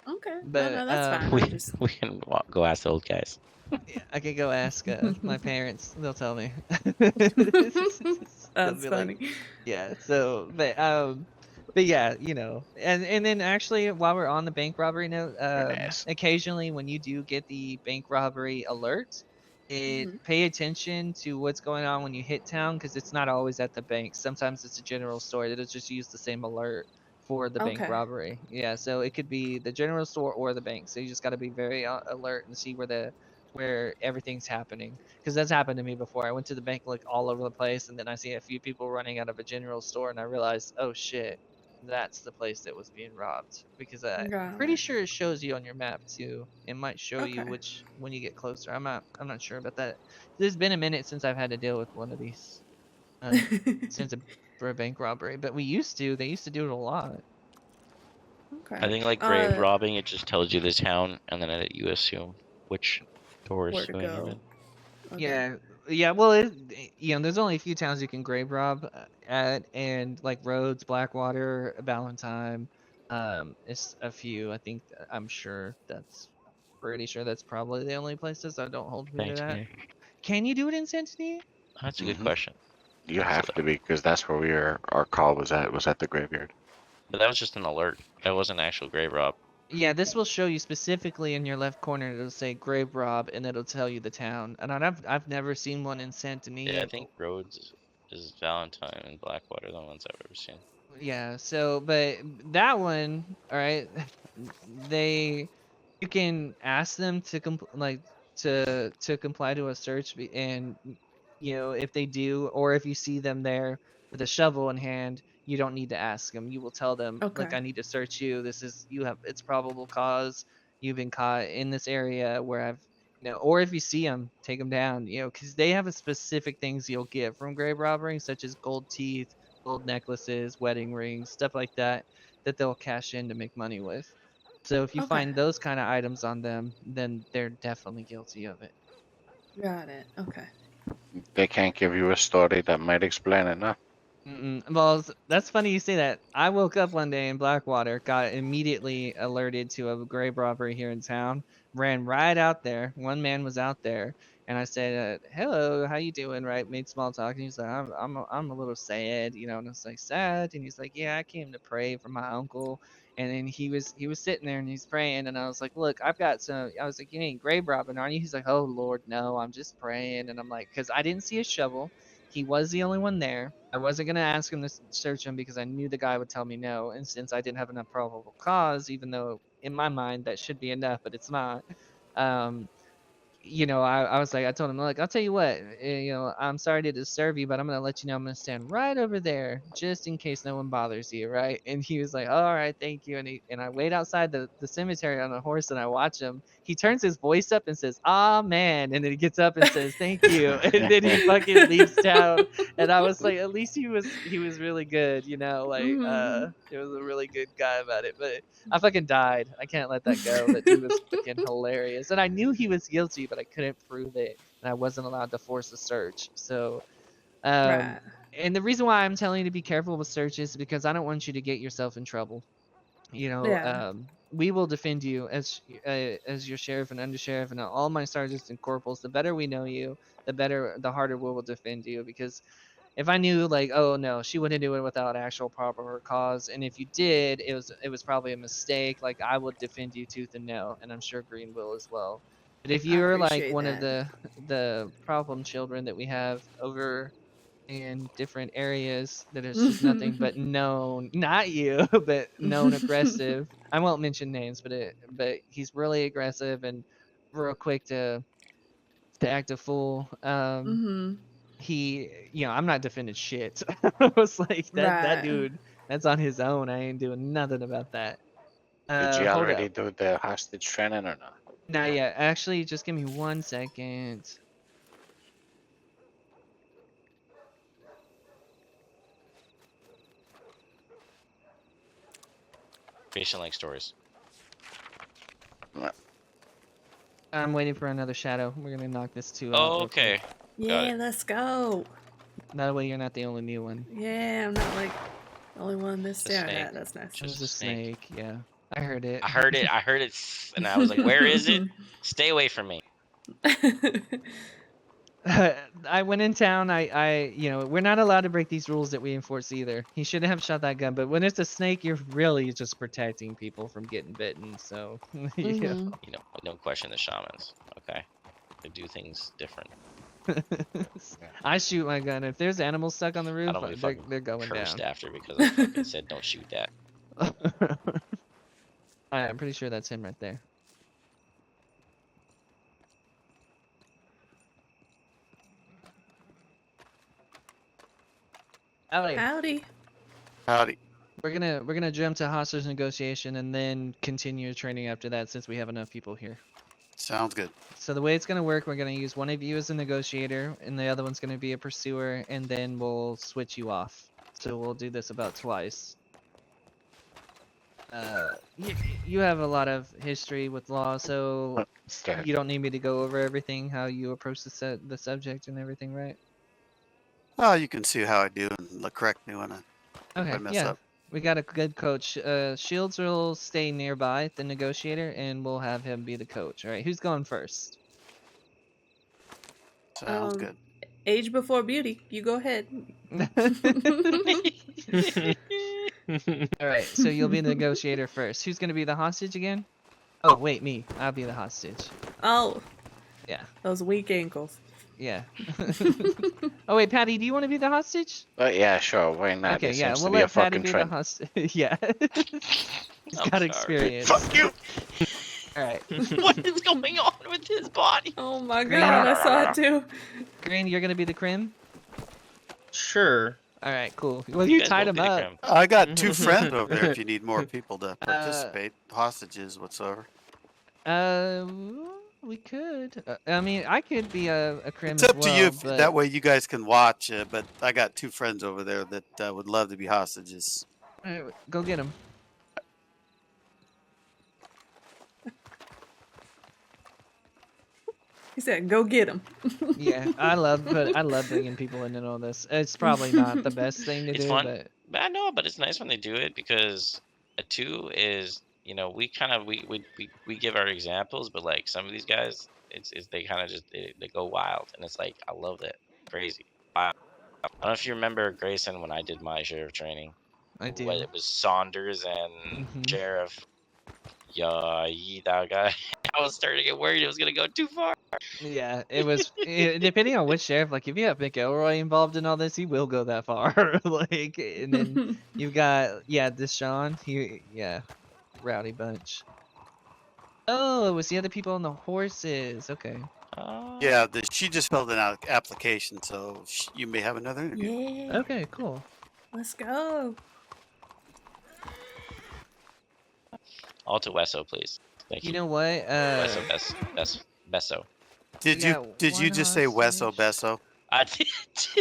Okay. But, no, that's fine. We I'm just we can go ask the old guys. Yeah, I could go ask my parents. They'll tell me. They'll That's be like, funny. yeah. So, but yeah, and then actually, while we're on the bank robbery note, Yes. occasionally when you do get the bank robbery alert, Mhm. pay attention to what's going on when you hit town because it's not always at the bank. Sometimes it's a general store that'll just use the same alert for the bank Okay. robbery. Yeah, so it could be the general store or the bank. So you just got to be very alert and see where everything's happening because that's happened to me before. I went to the bank, looked all over the place, and then I see a few people running out of a general store, and I realized, oh shit, that's the place that was being robbed. Because I'm Got pretty it. sure it shows you on your map too. It might show you Okay. which when you get closer. I'm not sure about that. There's been a minute since I've had to deal with one of these for a bank robbery, but they used to do it a lot. Okay. I think like grave robbing, it just tells you the town, and then you assume which door Where is to going go. in. Okay. Yeah. Well, there's only a few towns you can grave rob at, and like Rhodes, Blackwater, Valentine, It's a few. I think pretty sure that's probably the only places. I don't hold me to Thanks, that. man. Can you do it in Santini? That's a good Mhm. question. You have to be, because that's where our call was at the graveyard. But that was just an alert. That wasn't an actual grave rob. Yeah, this will show you specifically in your left corner. It'll say Grave Rob, and it'll tell you the town. And I've never seen one in Santini. Yeah, I think Rhodes is Valentine and Blackwater, the ones I've ever seen. Yeah, so but that one, all right, you can ask them to to comply to a search and if they do, or if you see them there with a shovel in hand, you don't need to ask them. You will tell them, Okay. like, I need to search you. It's probable cause. You've been caught in this area where or if you see them, take them down, because they have a specific things you'll get from grave robbery, such as gold teeth, gold necklaces, wedding rings, stuff like that they'll cash in to make money with. So if you Okay. find those kind of items on them, then they're definitely guilty of it. Got it. Okay. They can't give you a story that might explain it, no? Well, that's funny you say that. I woke up one day in Blackwater, got immediately alerted to a grave robbery here in town, ran right out there. One man was out there, and I said, "Hello, how you doing?" Right, made small talk, and he's like, "I'm a little sad, and I was like, "Sad?" And he's like, "Yeah, I came to pray for my uncle." And then he was sitting there and he's praying, and I was like, "Look, I've got some." I was like, "You ain't grave robbing, are you?" He's like, "Oh Lord, no, I'm just praying." And I'm like, "Cause I didn't see a shovel." He was the only one there. I wasn't going to ask him to search him because I knew the guy would tell me no. And since I didn't have enough probable cause, even though in my mind that should be enough, but it's not, um, I was like, I told him, like, I'll tell you what, I'm sorry to disturb you, but I'm going to let you know I'm going to stand right over there just in case no one bothers you, right? And he was like, all right, thank you. And I wait outside the cemetery on a horse and I watch him. He turns his voice up and says, ah, man. And then he gets up and says, thank you. And then he fucking leaves town. And I was like, at least he was really good, Mhm. it was a really good guy about it. But I fucking died. I can't let that go. That dude was fucking hilarious. And I knew he was guilty, but I couldn't prove it. And I wasn't allowed to force a search. So, Right. and the reason why I'm telling you to be careful with searches is because I don't want you to get yourself in trouble. Yeah. We will defend you as your sheriff and undersheriff and all my sergeants and corporals. The better we know you, the harder we will defend you, because if I knew, like, oh no, she wouldn't do it without actual proper cause, and if you did, it was probably a mistake. Like, I would defend you tooth and nail, and I'm sure Green will as well. But if I you're like appreciate one of that. the problem children that we have over in different areas that is just nothing but known, not you, but known aggressive. I won't mention names, but he's really aggressive and real quick to act a fool. Mhm. I'm not defending shit. I was like, that Right. dude, that's on his own. I ain't doing nothing about that. Did you Hold already up. do the hostage training or not? Not yet. Actually, just give me 1 second. Patient like stories. I'm waiting for another shadow. We're gonna knock this two out. Oh, real quick. okay. Got Yeah, it. let's go. That way you're not the only new one. Yeah, I'm not like the only one this The day. snake. That's nice. Just There's a a snake. snake. Yeah, I heard it. I heard it. I heard it, and I was like, "Where is it? Stay away from me." I went in town. We're not allowed to break these rules that we enforce either. He shouldn't have shot that gun. But when it's a snake, you're really just protecting people from getting bitten. So, yeah. Mhm. Don't question the shamans. Okay, they do things different. I shoot my gun. If there's animals stuck on the I roof, don't be they're fucking going cursed down. after because I fucking said don't shoot that. I'm pretty sure that's him right there. Howdy. Howdy. Howdy. We're gonna jump to hostage negotiation and then continue training after that, since we have enough people here. Sounds good. So the way it's gonna work, we're gonna use one of you as a negotiator, and the other one's gonna be a pursuer, and then we'll switch you off. So we'll do this about twice. You have a lot of history with law, so Okay. you don't need me to go over everything, how you approach the subject and everything, right? Well, you can see how I do and correct me when I Okay, mess yeah. up. We got a good coach. Shields will stay nearby the negotiator, and we'll have him be the coach. All right, who's going first? Sounds Um, good. Age before beauty. You go ahead. All right, so you'll be the negotiator first. Who's gonna be the hostage again? Oh wait, me. I'll be the hostage. Oh, Yeah, those weak ankles. yeah. Oh wait, Patty, do you want to be the hostage? But yeah, sure, why not? Okay, It yeah, seems we'll to be a let Patty fucking be the trend. hostage. Yeah, he's I'm got sorry. experience. Fuck you! All right, What is going on with his body? Oh my Green. god, I saw it too. Green, you're gonna be the crim. Sure. All right, cool. Well, you guys tied both him be the up. crim. I got 2 friends over there if you need more people to participate, hostages whatsoever. We could. I mean, I could be a crim It's as up to you. well, If, but that way you guys can watch. But I got 2 friends over there that would love to be hostages. all right, go get him. He said, "Go get him." Yeah, I love bringing people in and all this. It's probably not the best thing to It's do, fun. but But I know, but it's nice when they do it because a 2 is, we kind of we give our examples, but like some of these guys, it's they kind of just they go wild, and it's like I love that, crazy. Wow. I don't know if you remember Grayson when I did my sheriff training. I do. What it was Saunders and Mhm. Sheriff. Yeah, that guy. I was starting to get worried it was gonna go too far. Yeah, it was depending on which sheriff. Like, if you have McElroy involved in all this, he will go that far. Like, and then you've got Deshaun. Yeah, rowdy bunch. Oh, it was the other people on the horses. Okay. Yeah, she just filled an application, so you may have another interview. Yeah. Okay, cool. Let's go. All to Wesso, please. Thank you. You know what? Wesso, Besso. Did we you got did you one just say Wesso hostage. Besso? I did.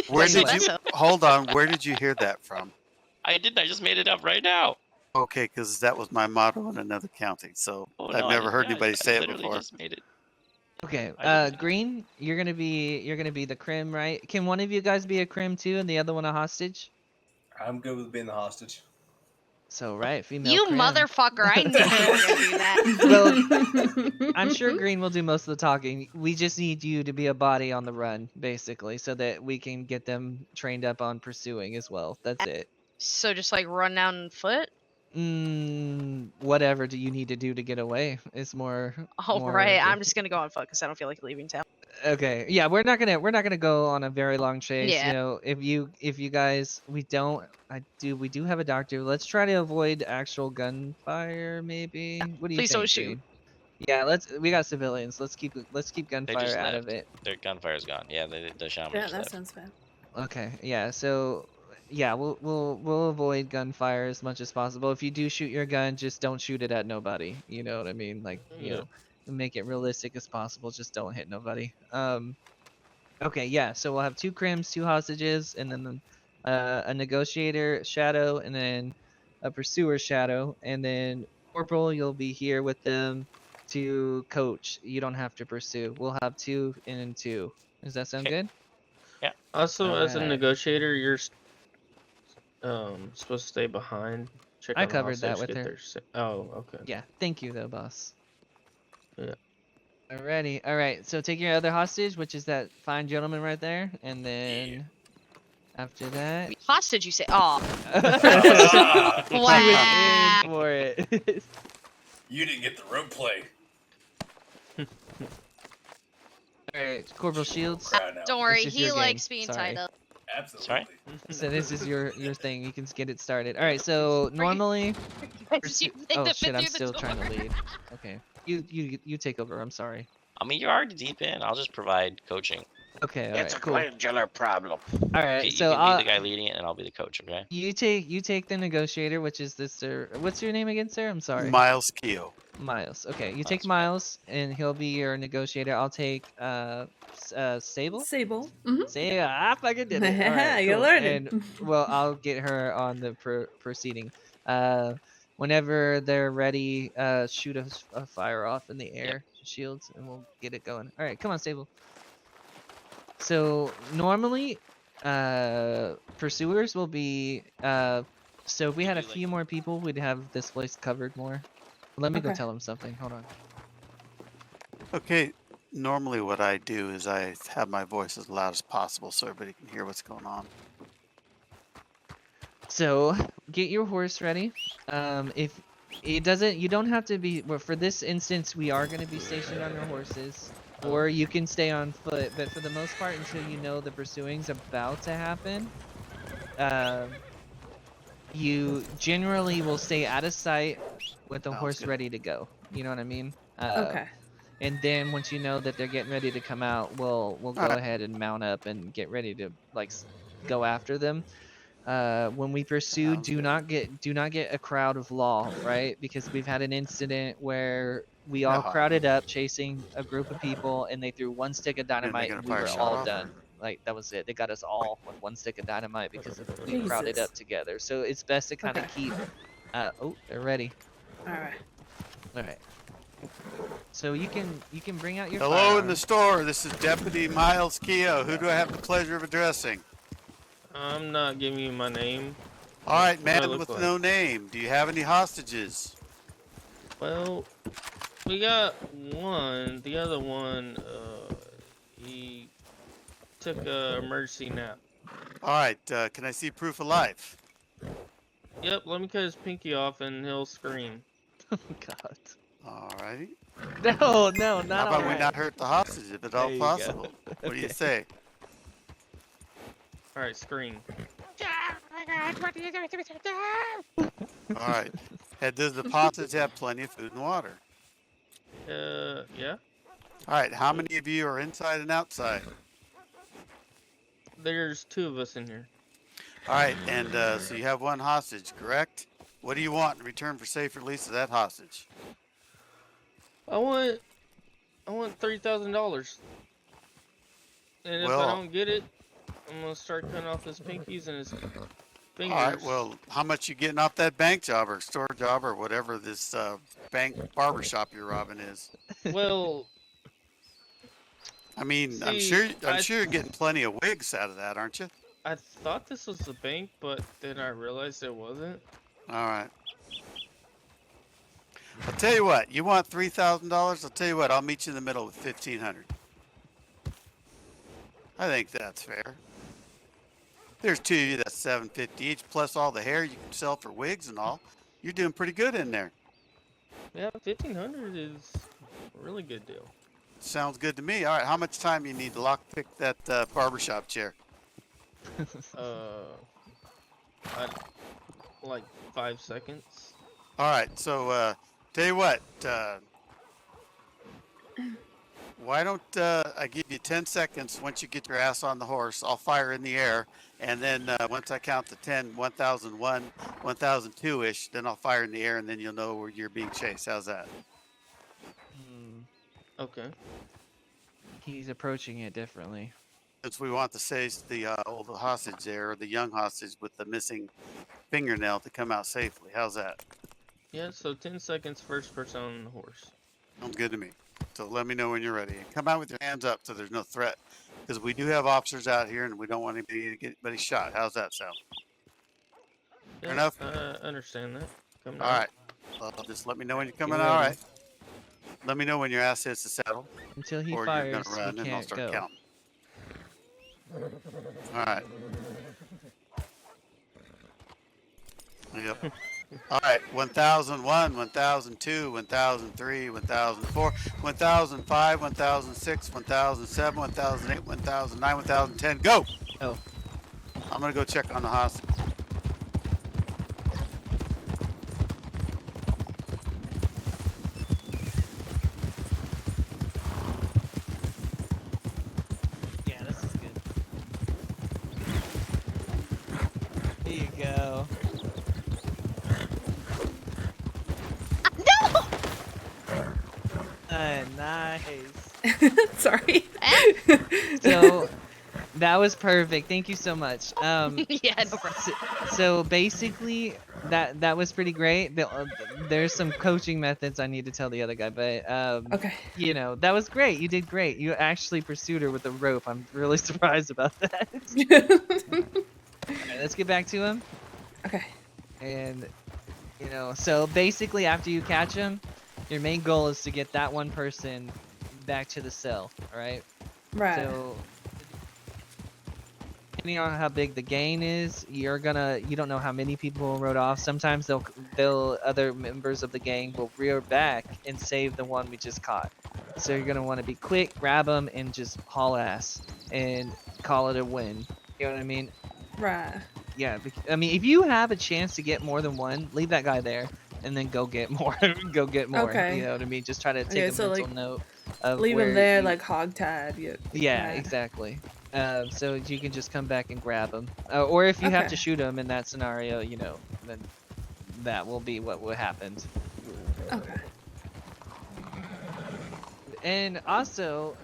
Where Wesso did you Besso. hold on? Where did you hear that from? I didn't. I just made it up right now. Okay, because that was my motto in another county. So Oh, I've no, never heard yeah, anybody I say it literally before. just made it. Okay. I didn't- Green, you're gonna be the crim, right? Can one of you guys be a crim too, and the other one a hostage? I'm good with being the hostage. So right, female You crim. motherfucker! I knew you were gonna do that. I'm sure Green will do most of the talking. We just need you to be a body on the run, basically, so that we can get them trained up on pursuing as well. That's it. So just like run down on foot. Whatever do you need to do to get away? It's more. Oh more right, of a- I'm just gonna go on foot because I don't feel like leaving town. Okay, yeah, we're not gonna go on a very long chase. Yeah. You know, if you guys, we do have a doctor. Let's try to avoid actual gunfire, maybe. What do you Please think? don't shoot. Green? Yeah, we got civilians. Let's keep They gunfire just out of left. it. Their gunfire's gone. Yeah, the shaman Yeah, just that left. sounds bad. Okay, yeah, so yeah, we'll avoid gunfire as much as possible. If you do shoot your gun, just don't shoot it at nobody. You know what I mean? Like, Yeah. make it realistic as possible. Just don't hit nobody. Okay, yeah, so we'll have 2 crims, 2 hostages, and then a negotiator shadow, and then a pursuer shadow, and then corporal, you'll be here with them to coach. You don't have to pursue. We'll have 2 and 2. Does that sound Okay. good? Also, as a Alright. negotiator, you're supposed to stay behind. Check I on the covered that hostage, with get her. their oh, okay. Yeah, thank you though, boss. Yeah. Alrighty, alright, so take your other hostage, which is that fine gentleman right there, and then after that... Hostage, you say? Oh, He was wow. in for it. You didn't get the rope play. Alright, Corporal Shields. Right now. Don't worry, This is he your likes game. being Sorry. tied up. Absolutely. Sorry? So this is your thing, you can get it started. Alright, so normally... You think Oh that shit, fit I'm through the still trying to door? lead. Okay, you take over, I'm sorry. I mean, you're already deep in. I'll just provide coaching. Okay, It's alright, a cool. glandular problem. Alright, You so can be the guy leading it, and I'll be the coach. Okay? you take the negotiator, which is this sir. What's your name again, sir? I'm sorry. Miles Keogh. Miles. Okay, you Miles, take okay. Miles, and he'll be your negotiator. I'll take Sable. Sable. Say, I fucking did it. All right, You're cool. learning. And well, I'll get her on the proceeding. Whenever they're ready, shoot a fire off in the air, shields, and we'll get it going. All right, come on, Sable. So normally, pursuers will be So if we had a do, like- few more people, we'd have this place covered more. Let me go Okay. tell him something. Hold on. Okay, normally what I do is I have my voice as loud as possible so everybody can hear what's going on. So get your horse ready. If it doesn't, you don't have to be. Well, for this instance, we are going to be stationed on our horses, or you can stay on foot. But for the most part, until you know the pursuing's about to happen, you generally will stay out of sight with the Sounds horse good. ready to go. You know what I mean? Okay. And then once you know that they're getting ready to come out, we'll go Alright. ahead and mount up and get ready to like go after them. When we pursue, Sounds do good. not get a crowd of law, right? Because we've had an incident where we all Yeah. crowded up chasing a group of people, and they threw one stick of dynamite, gonna and we fire a were shot all off, or- done. Like that was it. They got us all with one stick of dynamite because we crowded Jesus. up together. So it's best to kind of Okay. keep. Oh, they're ready. All right. All right. So you can bring out your. Hello in firearm. the store. This is Deputy Miles Keogh. Who do I have the pleasure of addressing? I'm not giving you my name. All right, What do I man look with like? no name. Do you have any hostages? Well, we got one. The other one, he took a emergency nap. All right, can I see proof of life? Yep, let me cut his pinky off and he'll scream. Oh God. All righty. No, no, not How about we alright. not hurt the hostage if at all There you go. possible? What do you Okay. say? Alright, scream. All right. And does the hostage have plenty of food and water? Yeah. All right. How many of you are inside and outside? There's 2 of us in here. All right. And so you have one hostage, correct? What do you want in return for safe release of that hostage? I want $3,000. And if Well- I don't get it, I'm gonna start cutting off his pinkies and his fingers. All right. Well, how much you getting off that bank job or store job or whatever this bank barber shop you're robbing is? Well, I mean, I'm See, sure I- you're getting plenty of wigs out of that, aren't you? I thought this was the bank, but then I realized it wasn't. All right. I'll tell you what. You want $3,000? I'll tell you what. I'll meet you in the middle with $1,500. I think that's fair. There's 2 of you. That's $750 each, plus all the hair you can sell for wigs and all. You're doing pretty good in there. Yeah, 1,500 is a really good deal. Sounds good to me. All right. How much time you need to lockpick that barbershop chair? I like 5 seconds. All right. So, tell you what. Why don't I give you 10 seconds once you get your ass on the horse? I'll fire in the air. And then once I count to 10, 1001, 1002-ish, then I'll fire in the air and then you'll know where you're being chased. How's that? Okay. He's approaching it differently. Since we want to save the old hostage there, or the young hostage with the missing fingernail to come out safely. How's that? Yeah, so 10 seconds, first person on the horse. Sounds good to me. So let me know when you're ready. And come out with your hands up so there's no threat. Because we do have officers out here and we don't want anybody to get anybody shot. How's that sound? Yeah, enough? I understand that. Coming All out. right. Well, just let me know when you're coming You out. All ready? right. Let me know when your ass hits the saddle. Until he or fires, you're going to run he and I'll can't start go. counting. All right. Yep. All right. 1001, 1002, 1003, 1004, 1005, 1006, 1007, 1008, 1009, 1010. Go! Oh. I'm going to go check on the hostage. Yeah, this is good. Here you go. Nice. Sorry. So that was perfect. Thank you so much. Yeah, no problem. So basically, that was pretty great. There's some coaching methods I need to tell the other guy, but Okay. you know, that was great. You did great. You actually pursued her with a rope. I'm really surprised about that. All right, let's get back to him. Okay. And you know, so basically after you catch them, your main goal is to get that one person back to the cell, all right? Right. So depending on how big the gain is, you don't know how many people rode off. Sometimes they'll other members of the gang will rear back and save the one we just caught. So you're gonna want to be quick, grab them, and just haul ass and call it a win. You know what I mean? Right. Yeah. I mean, if you have a chance to get more than one, leave that guy there, and then go get more. Go get more. Okay. You know what I mean? Just try to take Okay, a so, mental like, note of leave where him there, you, like hogtied. yeah, Right. exactly. So you can just come back and grab them, or if you have Okay. to shoot them in that scenario, you know, then that will be what happened. Okay. And also,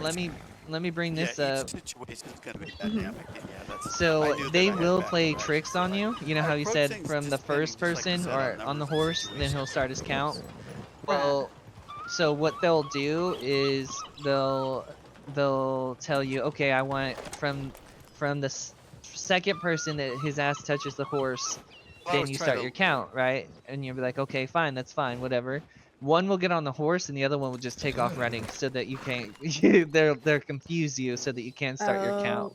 let me bring this yeah, up. each situation's gonna be dynamic. And yeah, that's. I So knew that they I had will bad play advice. tricks on you. You know how Our you approach said thing's from the just depending, first just like you person said, or on the numbers and horse, then he'll situations. start his count. Right. Well, so what they'll do is they'll tell you, okay, I want from the second person that his ass touches the horse, Well, I then was you trying start to- your count, right? And you'll be like, okay, fine, that's fine, whatever. One will get on the horse and the other one will just take off running so that you can't they'll confuse you so that you can't start your count.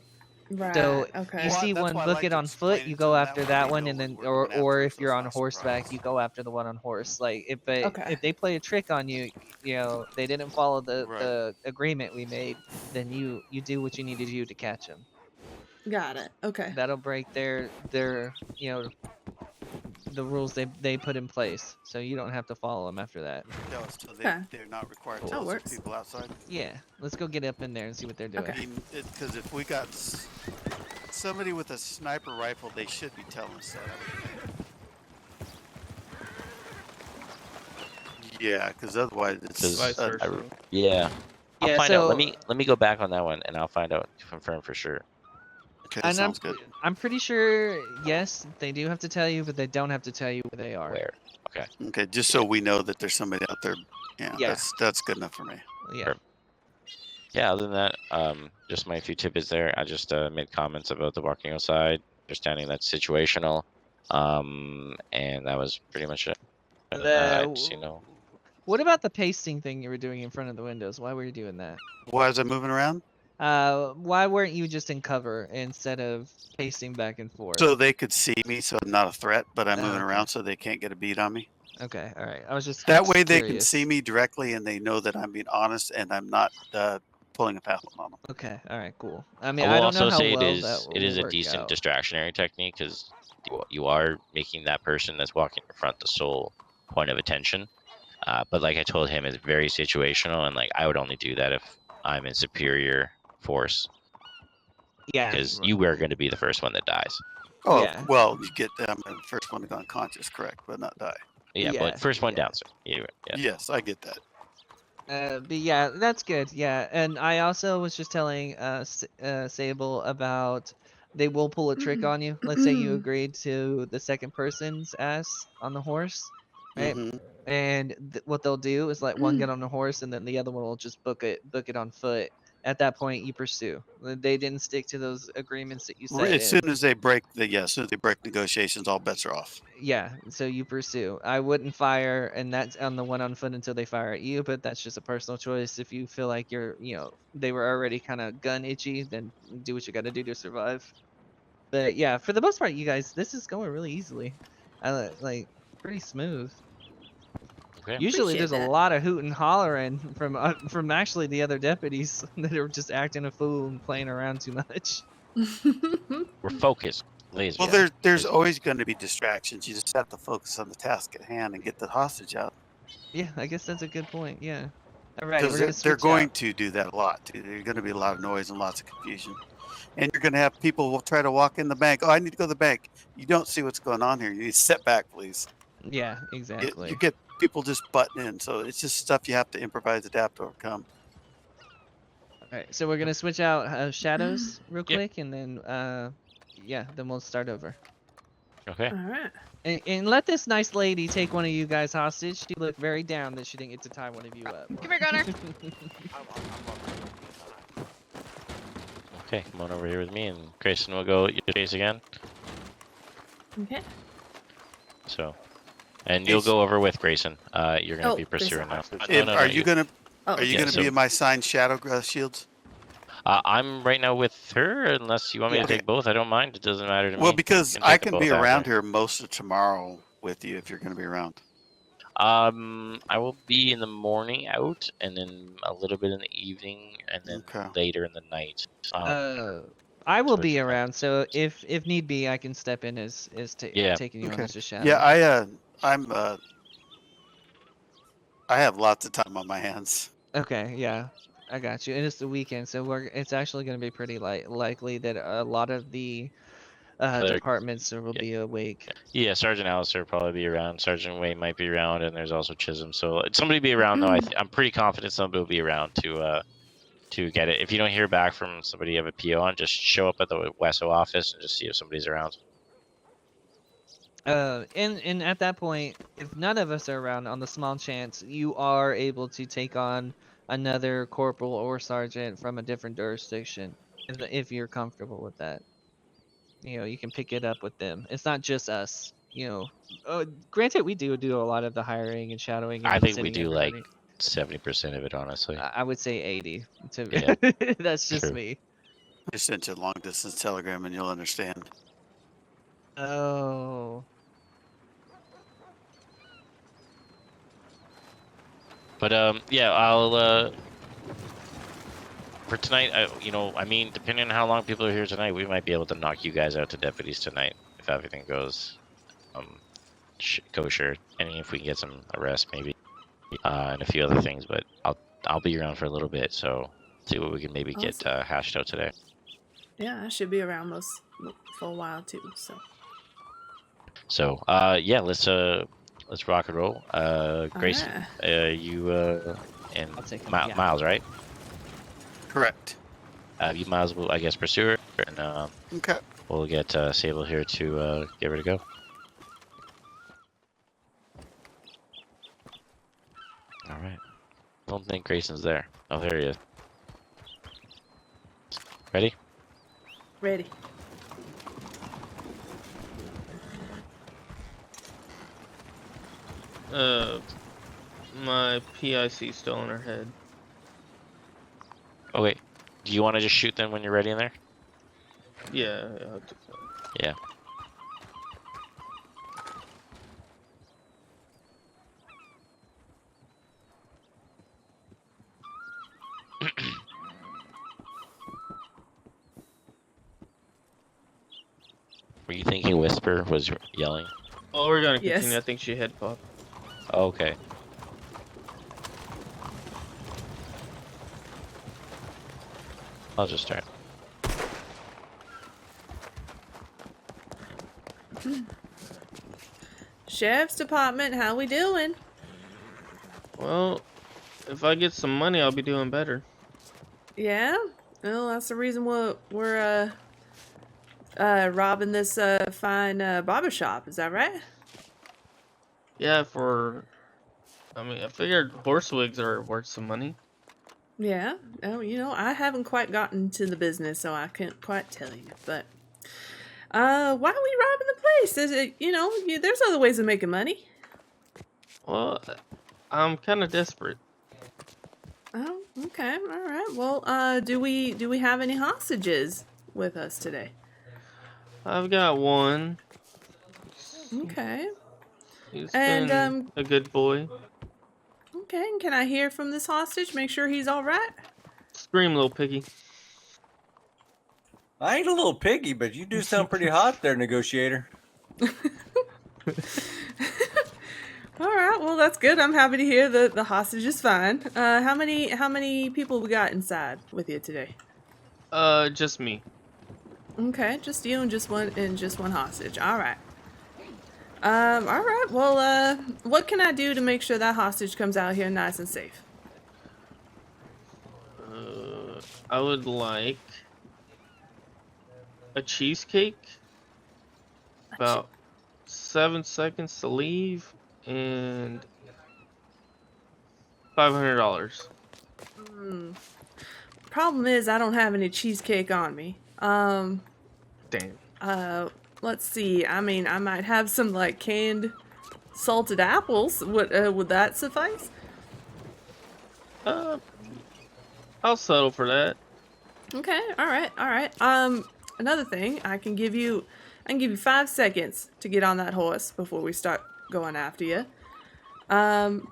Right. So Okay. you Well, see that's one why I book like it to on explain foot, you it to go them. after That way that they one, know and what then we're going or after, if so you're it's on not horseback, surprise. you go after the one on horse. Like Okay. if they play a trick on you, you know, they didn't follow Right. the agreement we made, then you do what you need to do to catch them. Got it. Okay. That'll break their you know, the rules they put in place, so you don't have to follow them after that. No, so Okay. they're not required to That listen works. to people outside. Yeah, let's go get up in there and see what they're doing. Okay. I mean, because if we got somebody with a sniper rifle, they should be telling us that. I would think. Yeah, because otherwise it's. Vice versa. Yeah. I'll Yeah, find out. so Let me go back on that one and I'll find out, confirm for sure. Okay, and sounds good. I'm pretty sure yes, they do have to tell you, but they don't have to tell you where they are. Where? Okay. Okay, just so we know that there's somebody out there. Yeah, Yeah. that's good enough for me. Yeah. Sure. Yeah, other than that, just my few tidbits there. I just made comments about the walking outside, understanding that's situational. And that was pretty much it. Other than that, I just, you know, What about the pasting thing you were doing in front of the windows? Why were you doing that? Why is it moving around? Why weren't you just in cover instead of pacing back and forth? So they could see me, so I'm not a threat, but I'm moving okay. around so they can't get a beat on me. Okay, all right. I was just That way they can curious. see me directly and they know that I'm being honest and I'm not pulling a fast one on them. Okay, all right, cool. I mean, I I will don't know also how say well it that is will a work decent out. distractionary technique because you are making that person that's walking in front the sole point of attention. But like I told him, it's very situational, and like I would only do that if I'm in superior force, Yeah. because you are going to be the first one that dies. Oh, Yeah. well, you get I'm the first one to go unconscious, correct, but not die. Yeah, Yeah, but first one yeah. down, sir. Yeah. Yes, I get that. But yeah, that's good. Yeah, and I also was just telling Sable about they will pull a trick on you. Let's say you agreed to the second person's ass on the horse, right? Mhm. And what they'll do is let one get on the horse, and then the other one will just book it on foot. At that point, you pursue. They didn't stick to those agreements that you set. As soon as they break as soon as they break negotiations, all bets are off. Yeah, so you pursue. I wouldn't fire, and that's on the one on foot until they fire at you, but that's just a personal choice. If you feel like you're, you know, they were already kind of gun itchy, then do what you got to do to survive. But yeah, for the most part, you guys, this is going really easily. Like pretty smooth. Okay. Usually, there's Appreciate a that. lot of hooting hollering from actually the other deputies that are just acting a fool and playing around too much. We're focused, laser. Well, there's always going to be distractions. You just have to focus on the task at hand and get the hostage out. Yeah, I guess that's a good point. Yeah. All right, Because we're gonna they're switch going out. to do that a lot. Too. There's going to be a lot of noise and lots of confusion. And you're going to have people will try to walk in the bank. Oh, I need to go to the bank. You don't see what's going on here. You need to step back, please. Yeah, exactly. You get people just butting in. So it's just stuff you have to improvise, adapt, overcome. All right, so we're gonna switch out shadows real Yep. quick, and then yeah, then we'll start over. Okay. All right. And let this nice lady take one of you guys hostage. She looked very down that she didn't get to tie one of you up. Come here, Gunner. Okay, come on over here with me, and Grayson will go your case again. Okay. So, and you'll go over with Grayson. You're gonna Oh, be pursuing now. If, are you gonna Oh, are you yeah, gonna so- be in my signed shadow shields? I'm right now with her, unless you want me Yeah. to take both. I don't mind. It doesn't matter to me. Well, because You I take them can be both around after. here most of tomorrow with you if you're gonna be around. I will be in the morning out, and then a little bit in the evening, and then Okay. later in the night. I will so be it's- around, so if need be, I can step in as Yeah. taking you on Okay. as a shadow. Yeah, I have lots of time on my hands. Okay, yeah, I got you. And it's the weekend, so it's actually going to be pretty likely that a lot of the Other- departments will yeah. be awake. Yeah, Sergeant Alistair will probably be around. Sergeant Wayne might be around, and there's also Chisholm. So somebody be around though. I'm pretty confident somebody will be around to get it. If you don't hear back from somebody you have a PO on, just show up at the WESO office and just see if somebody's around. And at that point, if none of us are around, on the small chance you are able to take on another corporal or sergeant from a different jurisdiction, if you're comfortable with that. You know, you can pick it up with them. It's not just us. You know, granted, we do a lot of the hiring and shadowing. And I think we sending do like everybody. 70% of it, honestly. I would say 80. Yeah. That's just True. me. I sent you a long distance telegram and you'll understand. Oh. But yeah, I'll for tonight. I mean, depending on how long people are here tonight, we might be able to knock you guys out to deputies tonight if everything goes kosher, and if we can get some arrests maybe, and a few other things. But I'll be around for a little bit, so see what we can maybe get hashed out today. Yeah, I should be around for a while too. So yeah, let's rock and roll. Grayson, you and I'll take him, yeah. Miles, right? Correct. You Miles will, I guess, pursue her, and Okay. we'll get Sable here to get ready to go. All right. I don't think Grayson's there. Oh, there he is. Ready? Ready. My PIC still in her head. Oh wait. Do you want to just shoot them when you're ready in there? Yeah, I'll do that. Yeah. Were you thinking Whisper was yelling? Oh, we're gonna Yes. continue. I think she head popped. Oh, okay. I'll just start. Sheriff's Department, how we doing? Well, if I get some money, I'll be doing better. Yeah? Well, that's the reason we're robbing this fine barber shop. Is that right? Yeah, I mean, I figured horse wigs are worth some money. Yeah. Oh, I haven't quite gotten to the business, so I can't quite tell you. But why are we robbing the place? Is it, there's other ways of making money. Well, I'm kind of desperate. Oh, okay. All right. Well, do we have any hostages with us today? I've got one. Okay. He's And, been a good boy. Okay. And can I hear from this hostage? Make sure he's all right. Scream, little piggy. I ain't a little piggy, but you do sound pretty hot there, negotiator. All right. Well, that's good. I'm happy to hear that the hostage is fine. How many people we got inside with you today? Just me. Okay, just you and just one hostage. All right. All right. Well, what can I do to make sure that hostage comes out here nice and safe? I would like a cheesecake. About 7 seconds to leave, and $500. Problem is, I don't have any cheesecake on me. Damn. let's see. I mean, I might have some like canned salted apples. Would that suffice? I'll settle for that. Okay, all right. Another thing, I can give you 5 seconds to get on that horse before we start going after you. And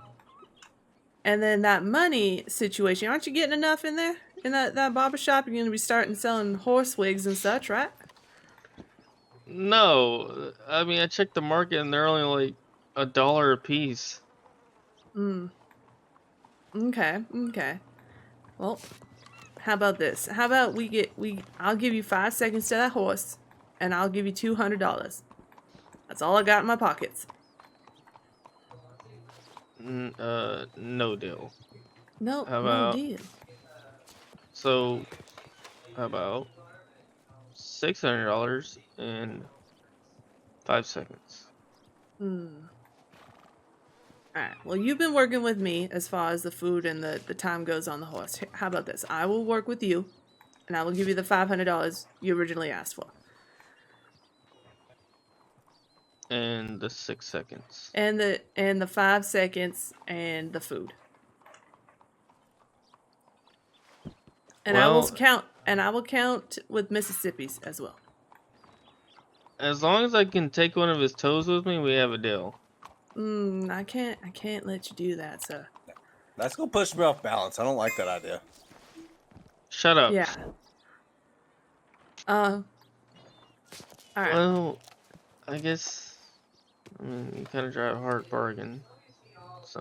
then that money situation, aren't you getting enough in there? In that barber shop, you're gonna be starting selling horse wigs and such, right? No, I mean I checked the market and they're only like $1 a piece. Okay. Well, how about this? How about I'll give you 5 seconds to that horse, and I'll give you $200. That's all I got in my pockets. No deal. No, How no about- deal. So, how about $600 in 5 seconds? Alright, well, you've been working with me as far as the food and the time goes on the horse. How about this? I will work with you, and I will give you the $500 you originally asked for. And the 6 seconds. And the 5 seconds and the food. And I will count with Mississippi's as well. As long as I can take one of his toes with me, we have a deal. I can't let you do that, sir. That's gonna push me off balance. I don't like that idea. Shut up. Yeah. Alright. Well, I guess. I mean, you kind of drive a hard bargain. So.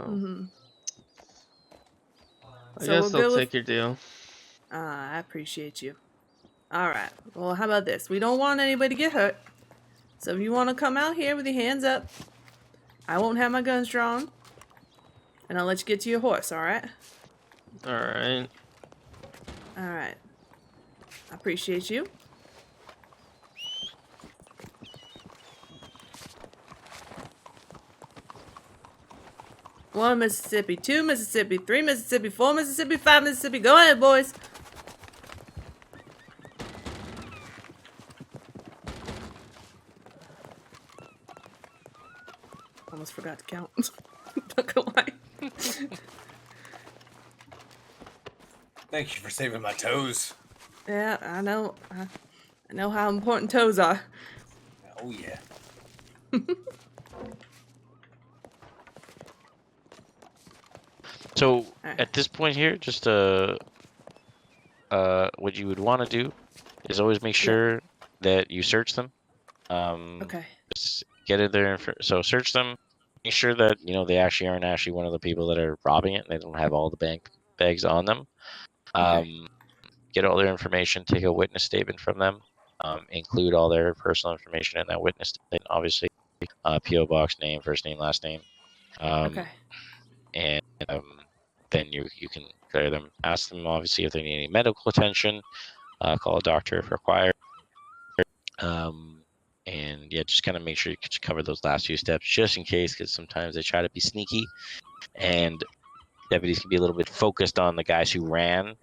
I So guess we'll I'll go take your deal. I appreciate you. Alright. Well, how about this? We don't want anybody to get hurt. So if you want to come out here with your hands up, I won't have my guns drawn. And I'll let you get to your horse, alright? Alright. Alright. I appreciate you. One Mississippi, 2 Mississippi, 3 Mississippi, 4 Mississippi, 5 Mississippi. Go ahead, boys. Almost forgot to count. Not gonna lie. Thank you for saving my toes. Yeah, I know. I know how important toes are. Oh yeah. So at this point here, just what you would want to do is always make sure that you search them. Okay. Just get in there. So search them. Make sure that they actually aren't actually one of the people that are robbing it. And they don't have all the bank bags on them. Get all their information. Take a witness statement from them. Include all their personal information in that witness statement. Obviously, PO box, name, first name, last name. Okay. And then you can clear them. Ask them obviously if they need any medical attention. Call a doctor if required. And yeah, just kind of make sure you cover those last few steps just in case, because sometimes they try to be sneaky, and deputies can be a little bit focused on the guys who ran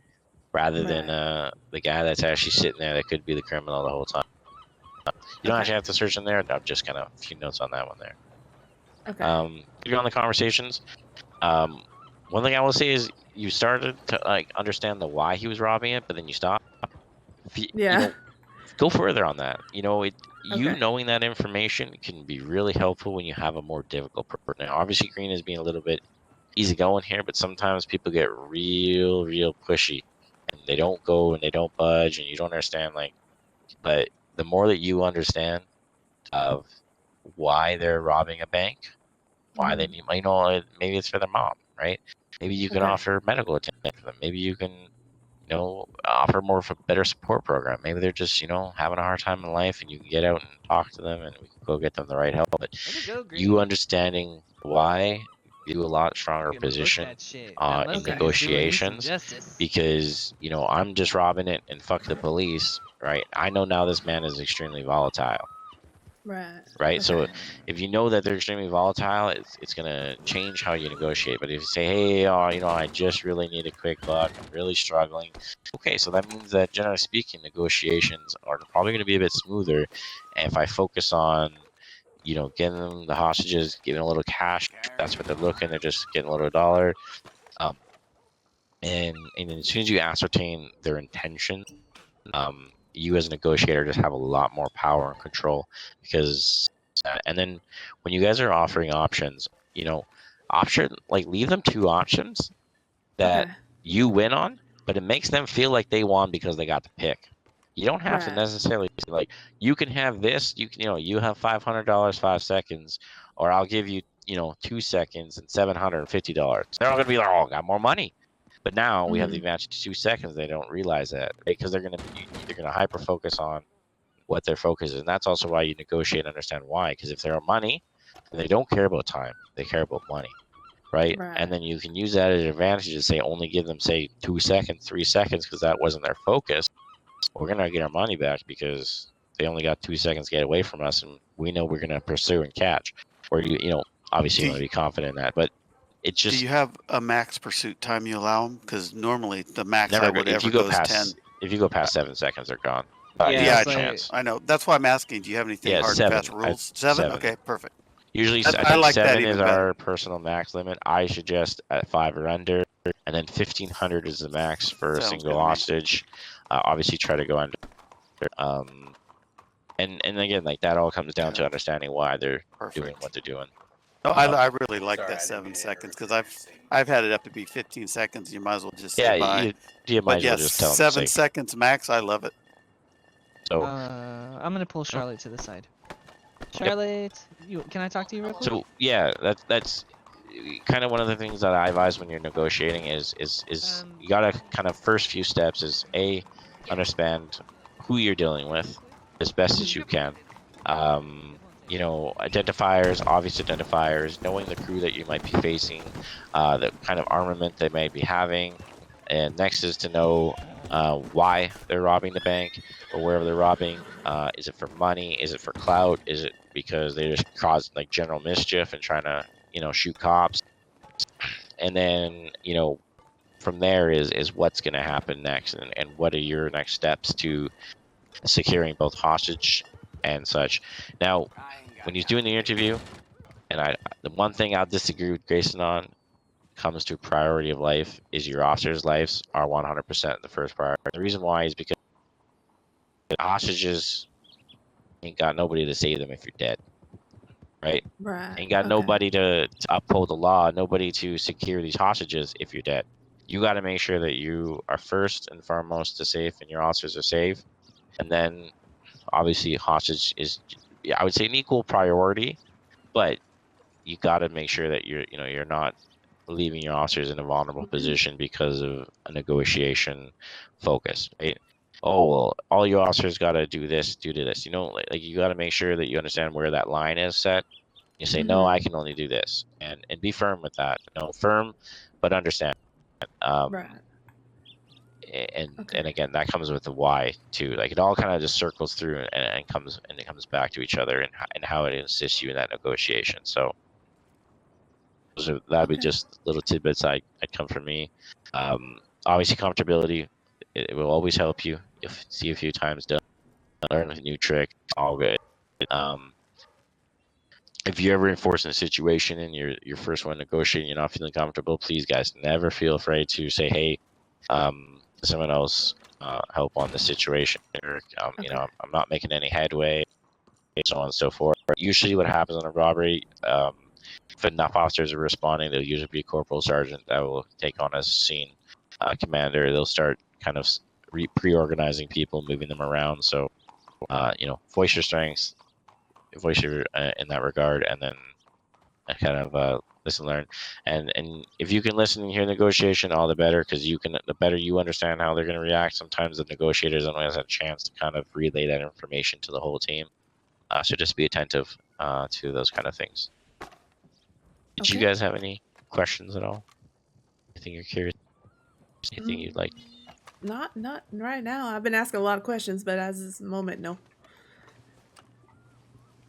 rather than the guy that's actually sitting there that could be the criminal the whole time. You don't actually have to search in there. No, just kind of a few notes on that one there. Okay. You're on the conversations. One thing I will say is you started to understand the why he was robbing it, but then you stopped. Yeah. Go further on that. You Okay. knowing that information can be really helpful when you have a more difficult person. Now, obviously, Green is being a little bit easygoing here, but sometimes people get real pushy, and they don't go and they don't budge, and you don't understand. But the more that you understand of why they're robbing a bank, why they need, maybe it's for their mom, right? Maybe you can Okay. offer medical attention for them. Maybe you can, offer more of a better support program. Maybe they're just, having a hard time in life, and you can get out and talk to them, and we can go get them the right help. But you understanding why, you a lot stronger position in negotiations, because I'm just robbing it and fuck the police, right? I know now this man is extremely volatile. Right. So Okay. if you know that they're extremely volatile, it's gonna change how you negotiate. But if you say, hey, I just really need a quick buck, I'm really struggling. Okay, so that means that generally speaking, negotiations are probably gonna be a bit smoother. And if I focus on, getting them the hostages, giving a little cash, that's what they're looking. They're just getting a little dollar. Um, and then as soon as you ascertain their intention, you as a negotiator just have a lot more power and control because and then when you guys are offering options, leave them two options that Okay. you win on, but it makes them feel like they won because they got to pick. You don't have to Right. necessarily like you can have this, you have $500, 5 seconds, or I'll give you 2 seconds and $750. They're all gonna be like, oh, I got more money. But now we have the Mhm. advantage of 2 seconds. They don't realize that because they're gonna hyper focus on what their focus is, and that's also why you negotiate and understand why. Because if they're money, then they don't care about time; they care about money, right? And Right. then you can use that as an advantage to say only give them say 2 seconds, 3 seconds, because that wasn't their focus. We're gonna get our money back because they only got 2 seconds to get away from us, and we know we're gonna pursue and catch. Or obviously you Do want to be confident in that, but it's Do just you have a max pursuit time you allow them? Because normally the max I never. would If ever you go go is 10. past, if you go Uh, past 7 seconds, they're gone. Yeah, You Yeah, have I a it's know. like chance. I know. That's why I'm asking. Do you have anything Yeah, hard and fast 7. rules? 7? 7. Okay, perfect. Usually, I I think like that 7 is even better. our personal max limit. I suggest at 5 or under, and then 1500 is the max for a Sounds single good to me. hostage. Obviously, try to go under. And again, like that all comes down to Yeah, understanding why they're doing perfect. what they're doing. No, Um, I really like Sorry, that I didn't mean 7 to seconds interrupt because you. I've had it up to be 15 seconds. You might as well just say yeah, bye. you might But as well yes, just tell them to 7 say. seconds max. I love it. So, I'm gonna pull Charlotte to the side. Charlotte, can I talk to you real quick? so yeah, that's kind of one of the things that I advise when you're negotiating is you gotta kind of first few steps is understand who you're dealing with as best as you can. Identifiers, obvious identifiers, knowing the crew that you might be facing, the kind of armament they may be having, and next is to know why they're robbing the bank or wherever they're robbing. Is it for money? Is it for clout? Is it because they just caused like general mischief and trying to shoot cops? And then from there is what's going to happen next, and what are your next steps to securing both hostage and such. Now, when he's doing the interview, and the one thing I'll disagree with Grayson on comes to priority of life is your officers' lives are 100% the first priority. The reason why is because the hostages ain't got nobody to save them if you're dead, right? Right. Ain't got Okay. nobody to uphold the law, nobody to secure these hostages if you're dead. You got to make sure that you are first and foremost to safe and your officers are safe. And then obviously hostage is, I would say, an equal priority, but you got to make sure that you're not leaving your officers in a vulnerable position because of a negotiation focus, right? Oh, well, all your officers got to do this, do this. Like you got to make sure that you understand where that line is set. You say, no, I can only do this, and be firm with that. Firm, but understand. Right. Okay. And again, that comes with the why too. Like it all kind of just circles through and it comes back to each other and how it assists you in that negotiation. So that'd be Okay. just little tidbits I'd come from me. Obviously, comfortability it will always help you. You'll see a few times done, learn a new trick, all good. If you ever enforce in a situation and you're first one negotiating, you're not feeling comfortable, please guys never feel afraid to say, hey, someone else help on the situation, or Okay. I'm not making any headway, so on and so forth. Usually what happens on a robbery, if enough officers are responding, there'll usually be a corporal sergeant that will take on as scene commander. They'll start kind of pre-organizing people, moving them around. So voice your strengths, voice your in that regard, and then kind of listen, learn, and if you can listen and hear negotiation, all the better, because the better you understand how they're going to react. Sometimes the negotiators don't always have a chance to kind of relay that information to the whole team. So just be attentive to those kind of things. Did you Okay. guys have any questions at all? Anything you're curious? Anything you'd like? Not right now. I've been asking a lot of questions, but as this moment, no.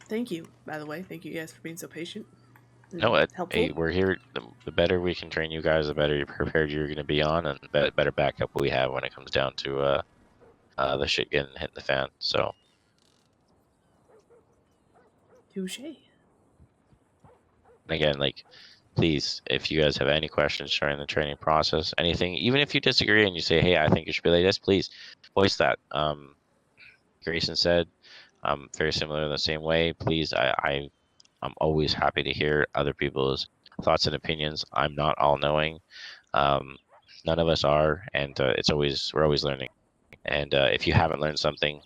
Thank you, by the way. Thank you guys for being so patient. and No, helpful. hey, we're here. The better we can train you guys, the better prepared you're going to be on, and better backup we have when it comes down to the shit getting hit in the fan. So Touche. again, like, please, if you guys have any questions during the training process, anything, even if you disagree and you say, hey, I think you should be like this, please voice that. Grayson said, very similar in the same way. Please, I'm always happy to hear other people's thoughts and opinions. I'm not all knowing. None of us are, and we're always learning. And if you haven't learned something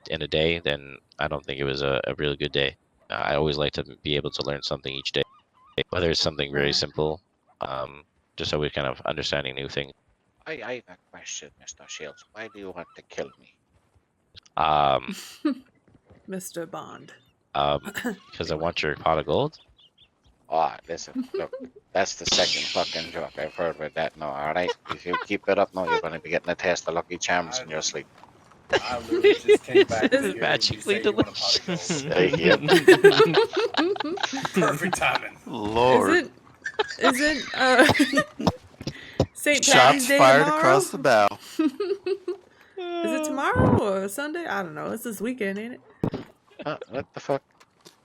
in a day, then I don't think it was a really good day. I always like to be able to learn something each day, whether it's something very simple, just so we're kind of understanding new things. I have a question, Mr. Shields. Why do you want to kill me? Mr. Bond. Because I want your pot of gold. Oh, listen, look, that's the second fucking joke I've heard with that now, alright? If you keep it up now, you're going to be getting a taste of Lucky Charms in your sleep. I literally just came back to It's hear you magically say you want a pot of gold. Perfect timing. Lord. Isn't St. Patty's Shots Day fired tomorrow? across the bow. Is it tomorrow or Sunday? I don't know. It's this weekend, ain't it? What the fuck?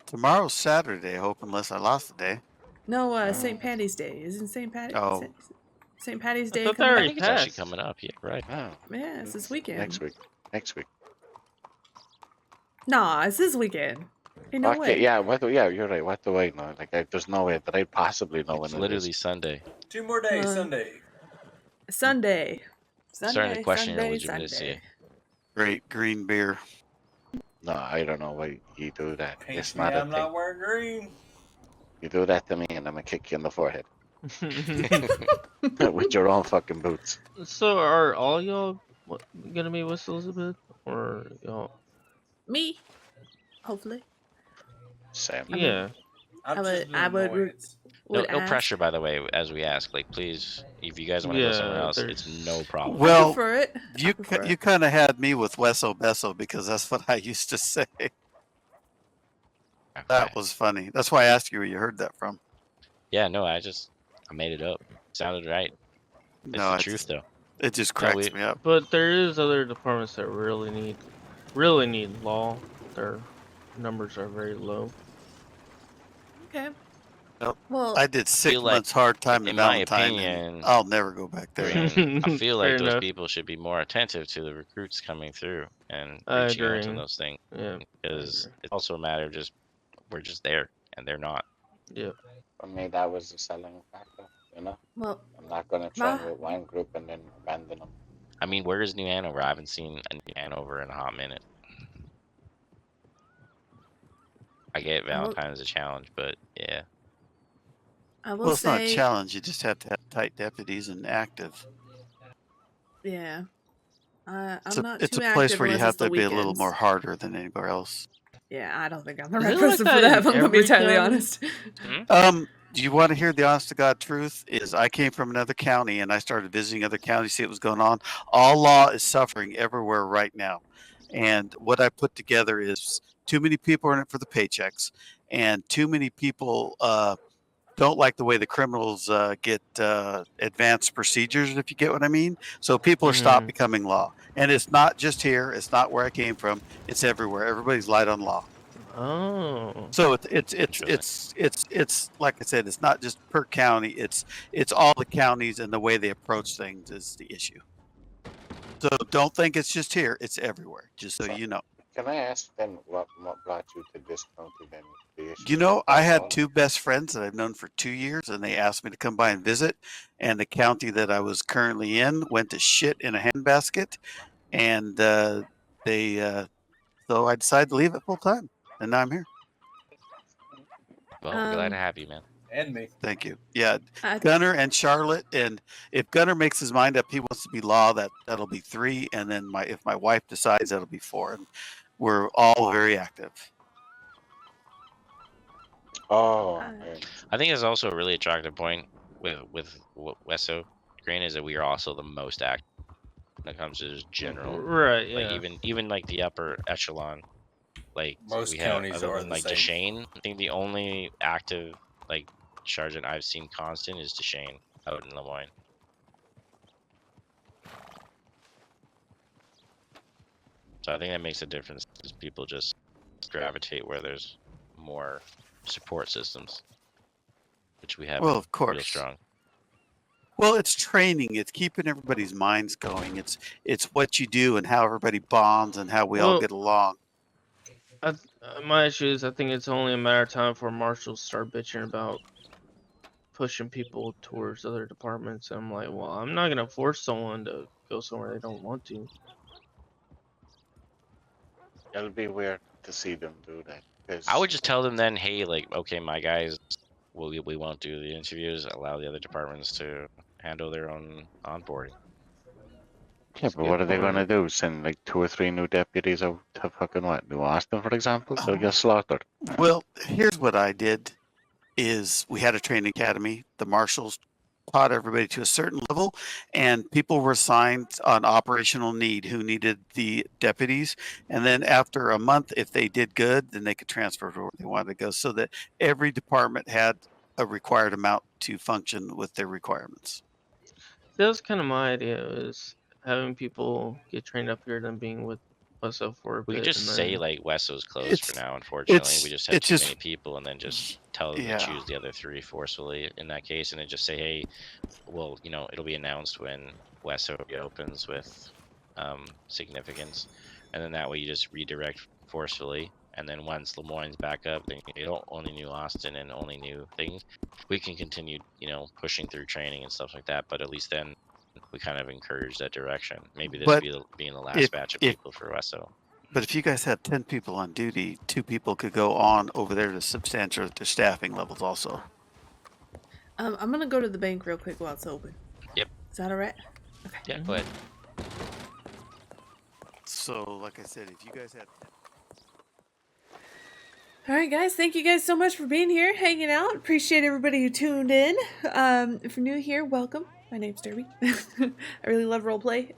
Tomorrow's Saturday, I hope, unless I lost the day. No, St. Patty's Day. Isn't St. Patty? Oh. St. Patty's Day thought coming that up? I think it's actually passed. coming up. Yeah, right. Oh, Yeah, it's this weekend. next week. Next week. Nah, it's this weekend. Ain't no Okay, way. yeah, yeah, you're right. What do I know? Like, there's no way that I possibly know It's when literally it is. Sunday. 2 more days, Uh, Sunday. Sunday. Starting to question your Sunday, legitimacy. Sunday. Great green beer. No, I don't know why you do that. Paint It's me, not a I'm thing. not wearing green. You do that to me, and I'm gonna kick you in the forehead with your own fucking boots. So are all y'all gonna be with Elizabeth, or y'all? Me? Hopefully. Sam. mean, Yeah. I'm I just would- doing I would annoyance. No, Would no ask. pressure, by the way, as we ask. Like, please, if you guys want to go somewhere Yeah, else, it's there's- no problem. I Well, prefer it. you prefer you it. kind of had me with Wesso Besso because that's what I used to say. That Okay. was funny. That's why I asked you where you heard that from. Yeah, no, I made it up. Sounded right. It's No, the truth, though. it just No, cracks we- me up. But there is other departments that really need law. Their numbers are very low. Okay. Nope. Well, I did 6 feel like, months hard time to in my Valentine, opinion- and I'll never go back I there. mean, I feel like Fair those enough. people should be more attentive to the recruits coming through and I reaching out to agree. those things, Yeah. because agree. it's also a matter of we're just there and they're not. Yeah. For me, that was the selling factor. You know, well, I'm not gonna train Ma- with one group and then abandon them. I mean, where is New Hanover? I haven't seen a New Hanover in a hot minute. I get Valentine's a challenge, but yeah. I will Well, it's not a say, challenge. You just have to have tight deputies and active. yeah. I'm It's not it's too a place active where you unless have it's the to be a little weekends. more harder than anywhere else. Yeah, I don't think I'm the Is right it like person for that that. in If I'm gonna be every entirely county? honest. Do you want to hear the honest to God truth? Is I came from another county and I started visiting other counties, see what was going on. All law is suffering everywhere right now. And what I put together is too many people are in it for the paychecks, and too many people don't like the way the criminals get advanced procedures, if you get what I mean. So people are stopped becoming law. And it's not just here. It's not where I came from. It's everywhere. Everybody's light on law. Oh. So it's like I said, it's not just per county. It's all the counties and the way they approach things is the issue. So don't think it's just here. It's everywhere. Just so you know. Can I ask then what brought you to this county then? The issue You know, with I that had one? 2 best friends that I've known for 2 years, and they asked me to come by and visit. And the county that I was currently in went to shit in a handbasket, and so I decided to leave it full time, and now I'm here. Well, we're glad Um, to have you, man. And me. Thank you. Yeah, I, Gunner and Charlotte, and if Gunner makes his mind up, he wants to be law. That'll be 3, and then if my wife decides, that'll be 4. And we're all very active. Oh, I- I think it's also a really attractive point with Wesso Green is that we are also the most active when it comes to just general. Right. Yeah. Like even like the upper echelon, like Most we have counties other are than the like same. Deshane. I think the only active like sergeant I've seen constant is Deshane out in Lemoyne. So I think that makes a difference because people just gravitate where there's more support systems, which we have Well, of real course. strong. Well, it's training. It's keeping everybody's minds going. It's what you do and how everybody bonds and how we all Well, get along. my issue is I think it's only a matter of time before marshals start bitching about pushing people towards other departments. I'm like, well, I'm not gonna force someone to go somewhere they don't want to. It'll be weird to see them do that. 'cause- I would just tell them then, hey, like, okay, my guys, we won't do the interviews. Allow the other departments to handle their own onboarding. Yeah, but what are they gonna do? Send like 2 or 3 new deputies out to fucking what? New Austin, for example? They'll get slaughtered. Well, here's what I did: is we had a training academy. The marshals taught everybody to a certain level, and people were assigned on operational need who needed the deputies. And then after a month, if they did good, then they could transfer to where they wanted to go, so that every department had a required amount to function with their requirements. That was kind of my idea, is having people get trained up here, then being with us for a We bit. could just and say then- like Westo's closed It's- for now. Unfortunately, we just have it's too just- many people, and then just tell them Yeah. to choose the other 3 forcefully in that case, and then just say, hey, well, you know, it'll be announced when Westo reopens with significance, and then that way you just redirect forcefully. And then once Lemoyne's back up, then you don't only new Austin and only new things. We can continue, you know, pushing through training and stuff like that. But at least then we kind of encourage that direction. Maybe this But will be being the last if- batch of if- people for Westo. But if you guys had 10 people on duty, 2 people could go on over there to substantiate their staffing levels also. I'm gonna go to the bank real quick while it's open. Yep. Is that alright? Okay. Yeah, go ahead. So, like I said, if you guys had 10. Alright guys, thank you guys so much for being here, hanging out. Appreciate everybody who tuned in. If you're new here, welcome. My name's Derby. I really love roleplay.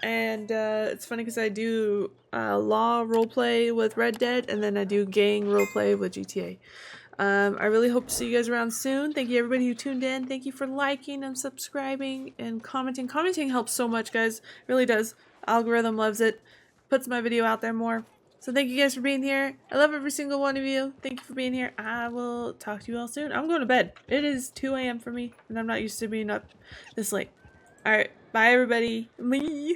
And it's funny because I do law roleplay with Red Dead, and then I do gang roleplay with GTA. I really hope to see you guys around soon. Thank you everybody who tuned in. Thank you for liking and subscribing and commenting. Commenting helps so much, guys. It really does. Algorithm loves it. Puts my video out there more. So thank you guys for being here. I love every single one of you. Thank you for being here. I will talk to you all soon. I'm going to bed. It is 2 a.m. for me, and I'm not used to being up this late. Alright, bye everybody. Bye.